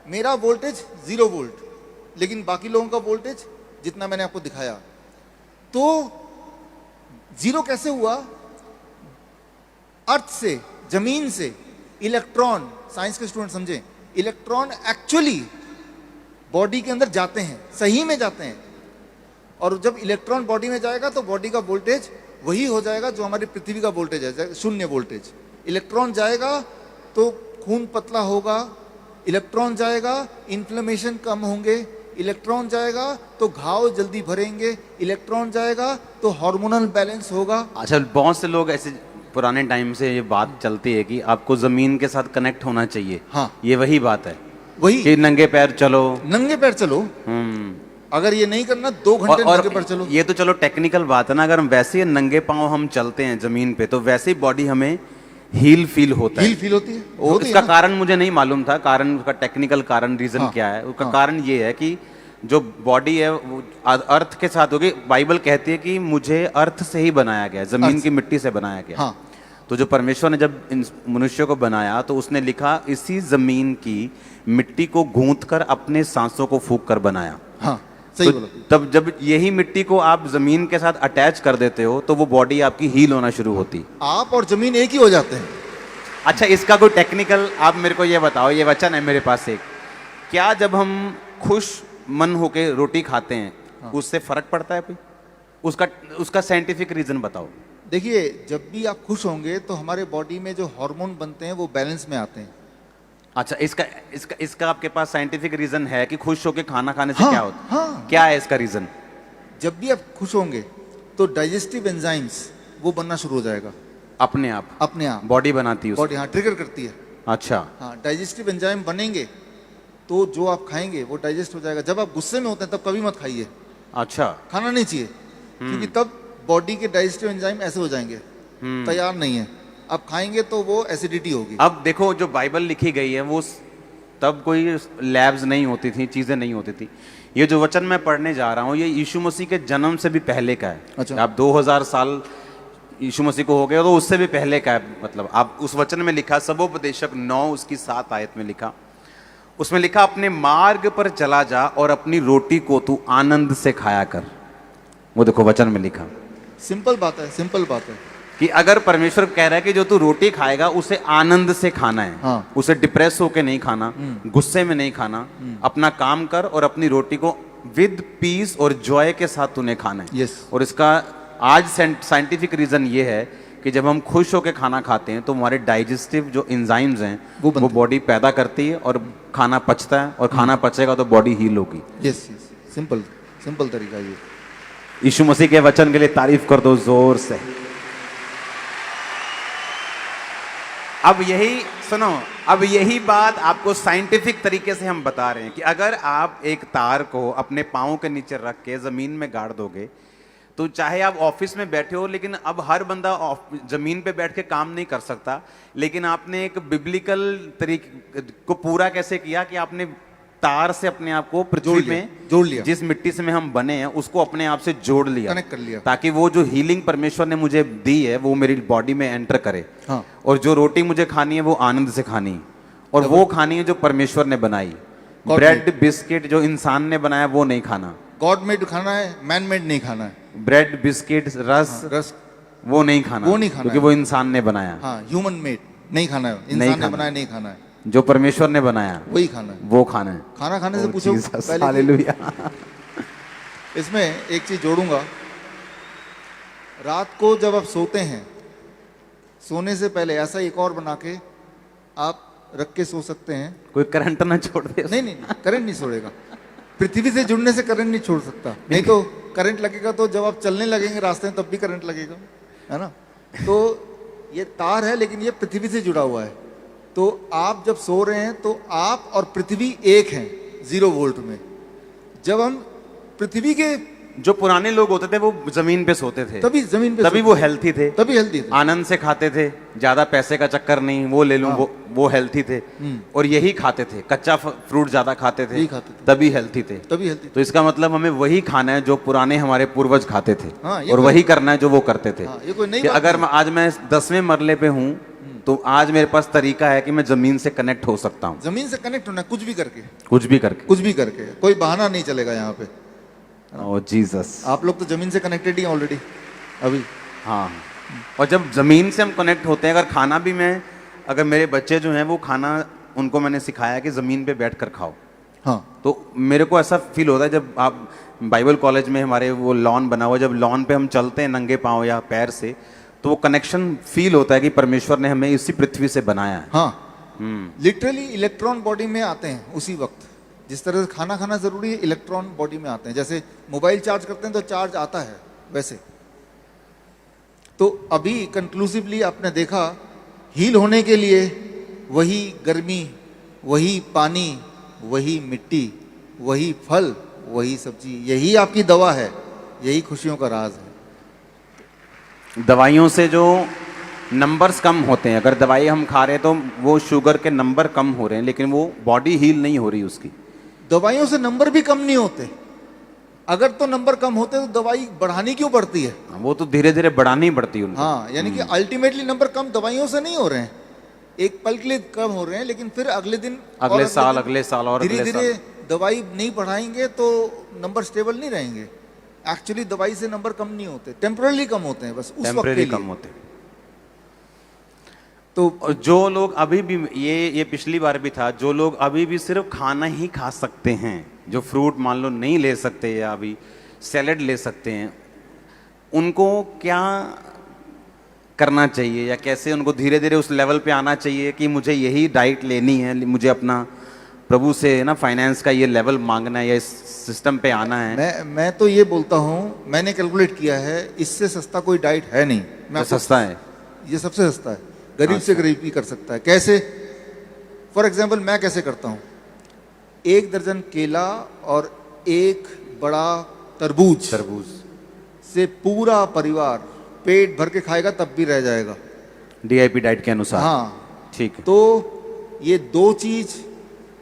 S2: मेरा वोल्टेज 0 वोल्ट, लेकिन बाकी लोगों का वोल्टेज जितना मैंने आपको दिखाया। तो 0 कैसे हुआ? अर्थ से, जमीन से इलेक्ट्रॉन, साइंस के स्टूडेंट समझें, इलेक्ट्रॉन एक्चुअली बॉडी के अंदर जाते हैं, सही में जाते हैं। और जब इलेक्ट्रॉन बॉडी में जाएगा तो बॉडी का वोल्टेज वही हो जाएगा जो हमारी पृथ्वी का वोल्टेज है, 0 वोल्टेज। इलेक्ट्रॉन जाएगा तो खून पतला होगा, इलेक्ट्रॉन जाएगा इन्फ्लेमेशन कम होंगे, इलेक्ट्रॉन जाएगा तो घाव जल्दी भरेंगे, इलेक्ट्रॉन जाएगा तो हार्मोनल बैलेंस होगा।
S1: अच्छा, बहुत से लोग ऐसे पुराने टाइम से ये बात चलती है कि आपको जमीन के साथ कनेक्ट होना चाहिए।
S2: हाँ,
S1: ये वही बात है,
S2: वही
S1: कि नंगे पैर चलो,
S2: नंगे पैर चलो। अगर ये नहीं करना 2 घंटे नंगे पैर चलो।
S1: ये तो चलो टेक्निकल बात है ना, अगर हम वैसे ही नंगे पांव हम चलते हैं जमीन पे तो वैसे ही बॉडी हमें हील फील होता है,
S2: हील फील होती है।
S1: और इसका कारण मुझे नहीं मालूम था, कारण उसका टेक्निकल कारण, रीजन क्या है उसका। कारण ये है कि जो बॉडी है वो अर्थ के साथ होगी। बाइबल कहती है कि मुझे अर्थ से ही बनाया गया, जमीन की मिट्टी से बनाया गया। तो जो परमेश्वर ने जब इन मनुष्य को बनाया तो उसने लिखा इसी जमीन की मिट्टी को गूंथ कर अपने सांसों को फूंक कर बनाया।
S2: सही
S1: तो
S2: बोला।
S1: तब जब यही मिट्टी को आप जमीन के साथ अटैच कर देते हो तो वो बॉडी आपकी हील होना शुरू होती,
S2: आप और जमीन एक ही हो जाते हैं।
S1: अच्छा, इसका कोई टेक्निकल आप मेरे को ये बताओ, ये वचन है मेरे पास एक, क्या जब हम खुश मन होके रोटी खाते हैं उससे फर्क पड़ता है कोई? उसका साइंटिफिक रीजन बताओ।
S2: देखिए, जब भी आप खुश होंगे तो हमारे बॉडी में जो हार्मोन बनते हैं वो बैलेंस में आते हैं।
S1: अच्छा, इसका आपके पास साइंटिफिक रीजन है कि खुश होके खाना खाने से क्या होता है? क्या है इसका रीजन?
S2: जब भी आप खुश होंगे तो डाइजेस्टिव एंजाइम्स वो बनना शुरू हो जाएगा
S1: अपने आप बॉडी बनाती है,
S2: बॉडी ट्रिगर करती है।
S1: अच्छा,
S2: डाइजेस्टिव एंजाइम बनेंगे तो जो आप खाएंगे वो डाइजेस्ट हो जाएगा। जब आप गुस्से में होते हैं तब कभी मत खाइए।
S1: अच्छा,
S2: खाना नहीं चाहिए, क्योंकि तब बॉडी के डाइजेस्टिव एंजाइम ऐसे हो जाएंगे, तैयार नहीं है। आप खाएंगे तो वो एसिडिटी होगी।
S1: अब देखो, जो बाइबल लिखी गई है वो तब कोई लैब्स नहीं होती थी, चीजें नहीं होती थी। ये जो वचन मैं पढ़ने जा रहा हूँ ये यीशु मसीह के जन्म से भी पहले का है।
S2: अच्छा।
S1: आप 2000 साल यीशु मसीह को हो गए तो उससे भी पहले का है। मतलब आप उस वचन में लिखा, सबोपदेशक 9 उसकी 7 आयत में लिखा, उसमें लिखा, अपने मार्ग पर चला जा और अपनी रोटी को तू आनंद से खाया कर। वो देखो वचन में लिखा,
S2: सिंपल बात है, सिंपल बात है
S1: कि अगर परमेश्वर कह रहा है कि जो तू रोटी खाएगा उसे आनंद से खाना है, उसे डिप्रेस होके नहीं खाना, गुस्से में नहीं खाना, अपना काम कर और अपनी रोटी को विद पीस और जॉय के साथ तूने खाना है। और इसका आज साइंटिफिक रीजन ये है कि जब हम खुश होकर खाना खाते हैं तो हमारे डाइजेस्टिव जो एंजाइम्स हैं वो बॉडी पैदा करती है और खाना पचता है, और खाना पचेगा तो बॉडी हील होगी।
S2: यस, सिंपल तरीका ये।
S1: यीशु मसीह के वचन के लिए तारीफ कर दो जोर से। अब यही सुनो, अब यही बात आपको साइंटिफिक तरीके से हम बता रहे हैं कि अगर आप एक तार को अपने पाँव के नीचे रख के जमीन में गाड़ दोगे तो चाहे आप ऑफिस में बैठे हो, लेकिन अब हर बंदा जमीन पे बैठ के काम नहीं कर सकता, लेकिन आपने एक बिब्लिकल तरीके को पूरा कैसे किया कि आपने तार से अपने आप को पृथ्वी
S2: जोड़ लिया,
S1: में
S2: जोड़ लिया।
S1: जिस मिट्टी से में हम बने हैं उसको अपने आप से जोड़ लिया,
S2: कनेक्ट कर लिया।
S1: ताकि वो जो हीलिंग परमेश्वर ने मुझे दी है वो मेरी बॉडी में एंटर करे।
S2: हाँ।
S1: और जो रोटी मुझे खानी है वो आनंद से खानी है, और वो खानी है जो परमेश्वर ने बनाई।
S2: God
S1: ब्रेड बिस्किट जो इंसान ने बनाया वो नहीं खाना,
S2: गॉड मेड खाना है, मैन मेड नहीं खाना है।
S1: ब्रेड बिस्किट रस
S2: रस
S1: वो नहीं खाना,
S2: वो नहीं खाना
S1: क्योंकि
S2: है।
S1: वो इंसान ने बनाया।
S2: हाँ, ह्यूमन मेड नहीं खाना है,
S1: नहीं
S2: इंसान ने
S1: खाना।
S2: बनाया नहीं खाना है,
S1: जो परमेश्वर ने बनाया
S2: वही खाना है।
S1: वो खाना है।
S2: खाना खाने से
S1: Oh,
S2: पूछो
S1: Jesus,
S2: पहले कि-
S1: हालेलुया।
S2: इसमें एक चीज जोड़ूंगा, रात को जब आप सोते हैं, सोने से पहले ऐसा एक और बना के आप रख के सो सकते हैं।
S1: कोई करंट ना छोड़ दे।
S2: नहीं नहीं, करंट नहीं छोड़ेगा। पृथ्वी से जुड़ने से करंट नहीं छोड़ सकता, नहीं तो करंट लगेगा तो जब आप चलने लगेंगे रास्ते में तब भी करंट लगेगा, है ना। तो ये तार है लेकिन ये पृथ्वी से जुड़ा हुआ है। तो आप जब सो रहे हैं तो आप और पृथ्वी एक हैं 0 वोल्ट में। जब हम पृथ्वी के,
S1: जो पुराने लोग होते थे वो जमीन पे सोते थे,
S2: तभी जमीन पे
S1: तभी
S2: सोते
S1: वो
S2: थे,
S1: हेल्थी थे,
S2: तभी हेल्दी थे।
S1: आनंद से खाते थे, ज्यादा पैसे का चक्कर नहीं, वो ले लूं,
S2: हाँ।
S1: वो हेल्थी थे। और यही खाते थे, कच्चा फ्रूट ज्यादा खाते थे,
S2: यही खाते थे।
S1: तभी हेल्थी थे।
S2: तभी हेल्दी थे।
S1: तो इसका मतलब हमें वही खाना है जो पुराने हमारे पूर्वज खाते थे,
S2: हाँ, ये
S1: और
S2: कोई-
S1: वही करना है जो वो करते थे।
S2: हाँ, ये कोई नई
S1: कि
S2: बात
S1: अगर
S2: नहीं।
S1: आज मैं 10वें मरले पे हूँ तो आज मेरे पास तरीका है कि मैं जमीन से कनेक्ट हो सकता हूँ,
S2: जमीन से कनेक्ट होना है, कुछ भी करके,
S1: कुछ भी करके।
S2: कुछ भी करके, कोई बहाना नहीं चलेगा यहाँ पे।
S1: ओ जीसस।
S2: आप लोग तो जमीन से कनेक्टेड ही ऑलरेडी अभी।
S1: हाँ, और जब जमीन से हम कनेक्ट होते हैं, अगर खाना भी मैं, अगर मेरे बच्चे जो हैं वो खाना, उनको मैंने सिखाया कि ज़मीन पे बैठ कर खाओ,
S2: हाँ,
S1: तो मेरे को ऐसा फील होता है जब आप बाइबल कॉलेज में हमारे वो लॉन बना हुआ है, जब लॉन पे हम चलते हैं नंगे पाँव या पैर से, तो वो कनेक्शन फील होता है कि परमेश्वर ने हमें इसी पृथ्वी से बनाया है।
S2: हाँ, लिटरली इलेक्ट्रॉन बॉडी में आते हैं उसी वक्त। जिस तरह से खाना खाना जरूरी है, इलेक्ट्रॉन बॉडी में आते हैं। जैसे मोबाइल चार्ज करते हैं तो चार्ज आता है, वैसे। तो अभी कंक्लूसिवली आपने देखा, हील होने के लिए वही गर्मी, वही पानी, वही मिट्टी, वही फल, वही सब्जी, यही आपकी दवा है, यही खुशियों का राज है।
S1: दवाइयों से जो नंबर्स कम होते हैं, अगर दवाई हम खा रहे हैं तो वो शुगर के नंबर कम हो रहे हैं, लेकिन वो बॉडी हील नहीं हो रही उसकी।
S2: दवाइयों से नंबर भी कम नहीं होते। अगर तो नंबर कम होते तो दवाई बढ़ानी क्यों पड़ती है?
S1: वो तो धीरे धीरे बढ़ानी पड़ती है उनको।
S2: हाँ, यानी कि अल्टीमेटली नंबर कम दवाइयों से नहीं हो रहे हैं, एक पल के लिए कम हो रहे हैं, लेकिन फिर अगले दिन
S1: अगले साल और
S2: धीरे
S1: अगले
S2: धीरे
S1: साल।
S2: दवाई नहीं बढ़ाएंगे तो नंबर स्टेबल नहीं रहेंगे। एक्चुअली दवाई से नंबर कम नहीं होते, टेम्पररी कम होते हैं, बस उस वक्त के
S1: टेम्परेरी
S2: लिए।
S1: कम होते हैं।
S2: तो
S1: और जो लोग अभी भी, ये पिछली बार भी था, जो लोग अभी भी सिर्फ खाना ही खा सकते हैं, जो फ्रूट मान लो नहीं ले सकते या अभी सैलेड ले सकते हैं, उनको क्या करना चाहिए, या कैसे उनको धीरे धीरे उस लेवल पे आना चाहिए कि मुझे यही डाइट लेनी है, मुझे अपना प्रभु से ना फाइनेंस का ये लेवल मांगना है या इस सिस्टम पे आना है?
S2: मैं तो ये बोलता हूँ, मैंने कैलकुलेट किया है, इससे सस्ता कोई डाइट है नहीं।
S1: तो सस्ता है,
S2: ये सबसे सस्ता है, गरीब से गरीब भी कर सकता है। कैसे? फॉर एग्जाम्पल मैं कैसे करता हूँ, 1 दर्जन केला और 1 बड़ा तरबूज से पूरा परिवार पेट भर के खाएगा, तब भी रह जाएगा।
S1: डीआईपी डाइट के अनुसार।
S2: हाँ,
S1: ठीक है।
S2: तो ये 2 चीज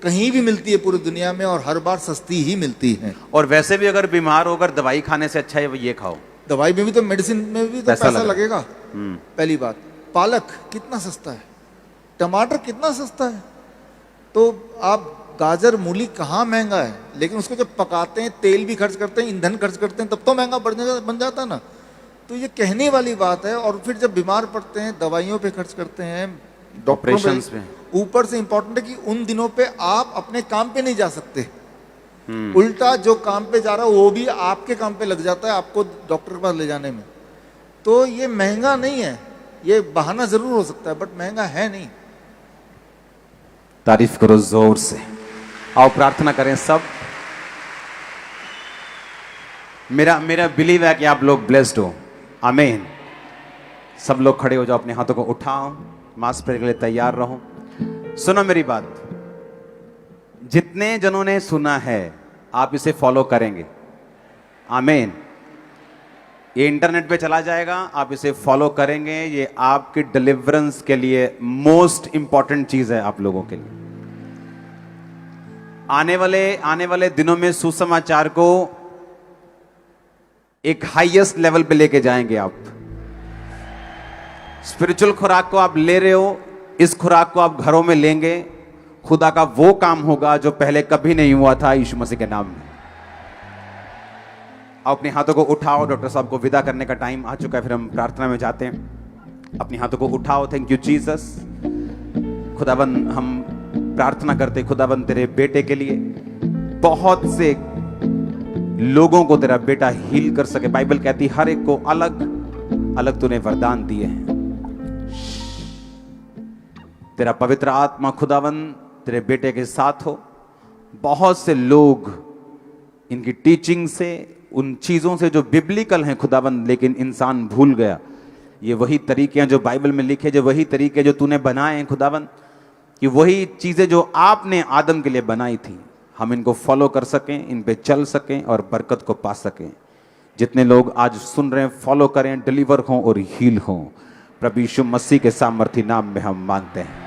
S2: कहीं भी मिलती है पूरी दुनिया में, और हर बार सस्ती ही मिलती है।
S1: और वैसे भी अगर बीमार होकर दवाई खाने से अच्छा है ये खाओ।
S2: दवाई में भी तो, मेडिसिन में भी तो पैसा लगेगा।
S1: हम्म।
S2: पहली बात, पालक कितना सस्ता है, टमाटर कितना सस्ता है। तो आप गाजर मूली कहाँ महंगा है, लेकिन उसको जब पकाते हैं, तेल भी खर्च करते हैं, ईंधन खर्च करते हैं, तब तो महंगा बन जाता है ना। तो ये कहने वाली बात है। और फिर जब बीमार पड़ते हैं, दवाइयों पे खर्च करते हैं, डॉक्टरों
S1: ऑपरेशंस
S2: पे।
S1: पे।
S2: ऊपर से इंपॉर्टेंट है कि उन दिनों पे आप अपने काम पे नहीं जा सकते। उल्टा जो काम पे जा रहा है वो भी आपके काम पे लग जाता है, आपको डॉक्टर के पास ले जाने में। तो ये महंगा नहीं है, ये बहाना जरूर हो सकता है, बट महंगा है नहीं।
S1: तारीफ करो जोर से। आओ प्रार्थना करें सब। मेरा बिलीव है कि आप लोग ब्लेस्ड हो। आमीन। सब लोग खड़े हो जाओ, अपने हाथों को उठाओ, मास प्रेयर के लिए तैयार रहो। सुनो मेरी बात, जितने जनों ने सुना है आप इसे फॉलो करेंगे। आमीन। ये इंटरनेट पे चला जाएगा, आप इसे फॉलो करेंगे। ये आपकी डिलीवरेंस के लिए मोस्ट इंपॉर्टेंट चीज है आप लोगों के लिए। आने वाले दिनों में सुसमाचार को एक हाईएस्ट लेवल पे लेके जाएंगे आप। स्पिरिचुअल खुराक को आप ले रहे हो, इस खुराक को आप घरों में लेंगे, खुदा का वो काम होगा जो पहले कभी नहीं हुआ था यीशु मसीह के नाम में। आप अपने हाथों को उठाओ, डॉक्टर साहब को विदा करने का टाइम आ चुका है, फिर हम प्रार्थना में जाते हैं। अपने हाथों को उठाओ। Thank you Jesus. खुदाबंद हम प्रार्थना करते खुदाबंद तेरे बेटे के लिए, बहुत से लोगों को तेरा बेटा हील कर सके। बाइबल कहती हर एक को अलग अलग तूने वरदान दिए हैं। तेरा पवित्र आत्मा खुदाबंद तेरे बेटे के साथ हो। बहुत से लोग इनकी टीचिंग से, उन चीजों से जो बिब्लिकल हैं खुदाबंद, लेकिन इंसान भूल गया। ये वही तरीके हैं जो बाइबल में लिखे, जो वही तरीके जो तूने बनाए हैं खुदाबंद, कि वही चीजें जो आपने आदम के लिए बनाई थी, हम इनको फॉलो कर सकें, इन पे चल सकें और बरकत को पा सकें। जितने लोग आज सुन रहे हैं फॉलो करें, डिलीवर हों और हील हों। प्रभु यीशु मसीह के सामर्थी नाम में हम मांगते हैं।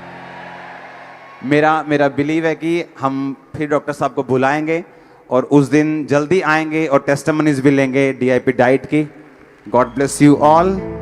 S1: मेरा बिलीव है कि हम फिर डॉक्टर साहब को बुलाएंगे और उस दिन जल्दी आएंगे और टेस्टिमनीज भी लेंगे DIP डाइट की। God bless you all.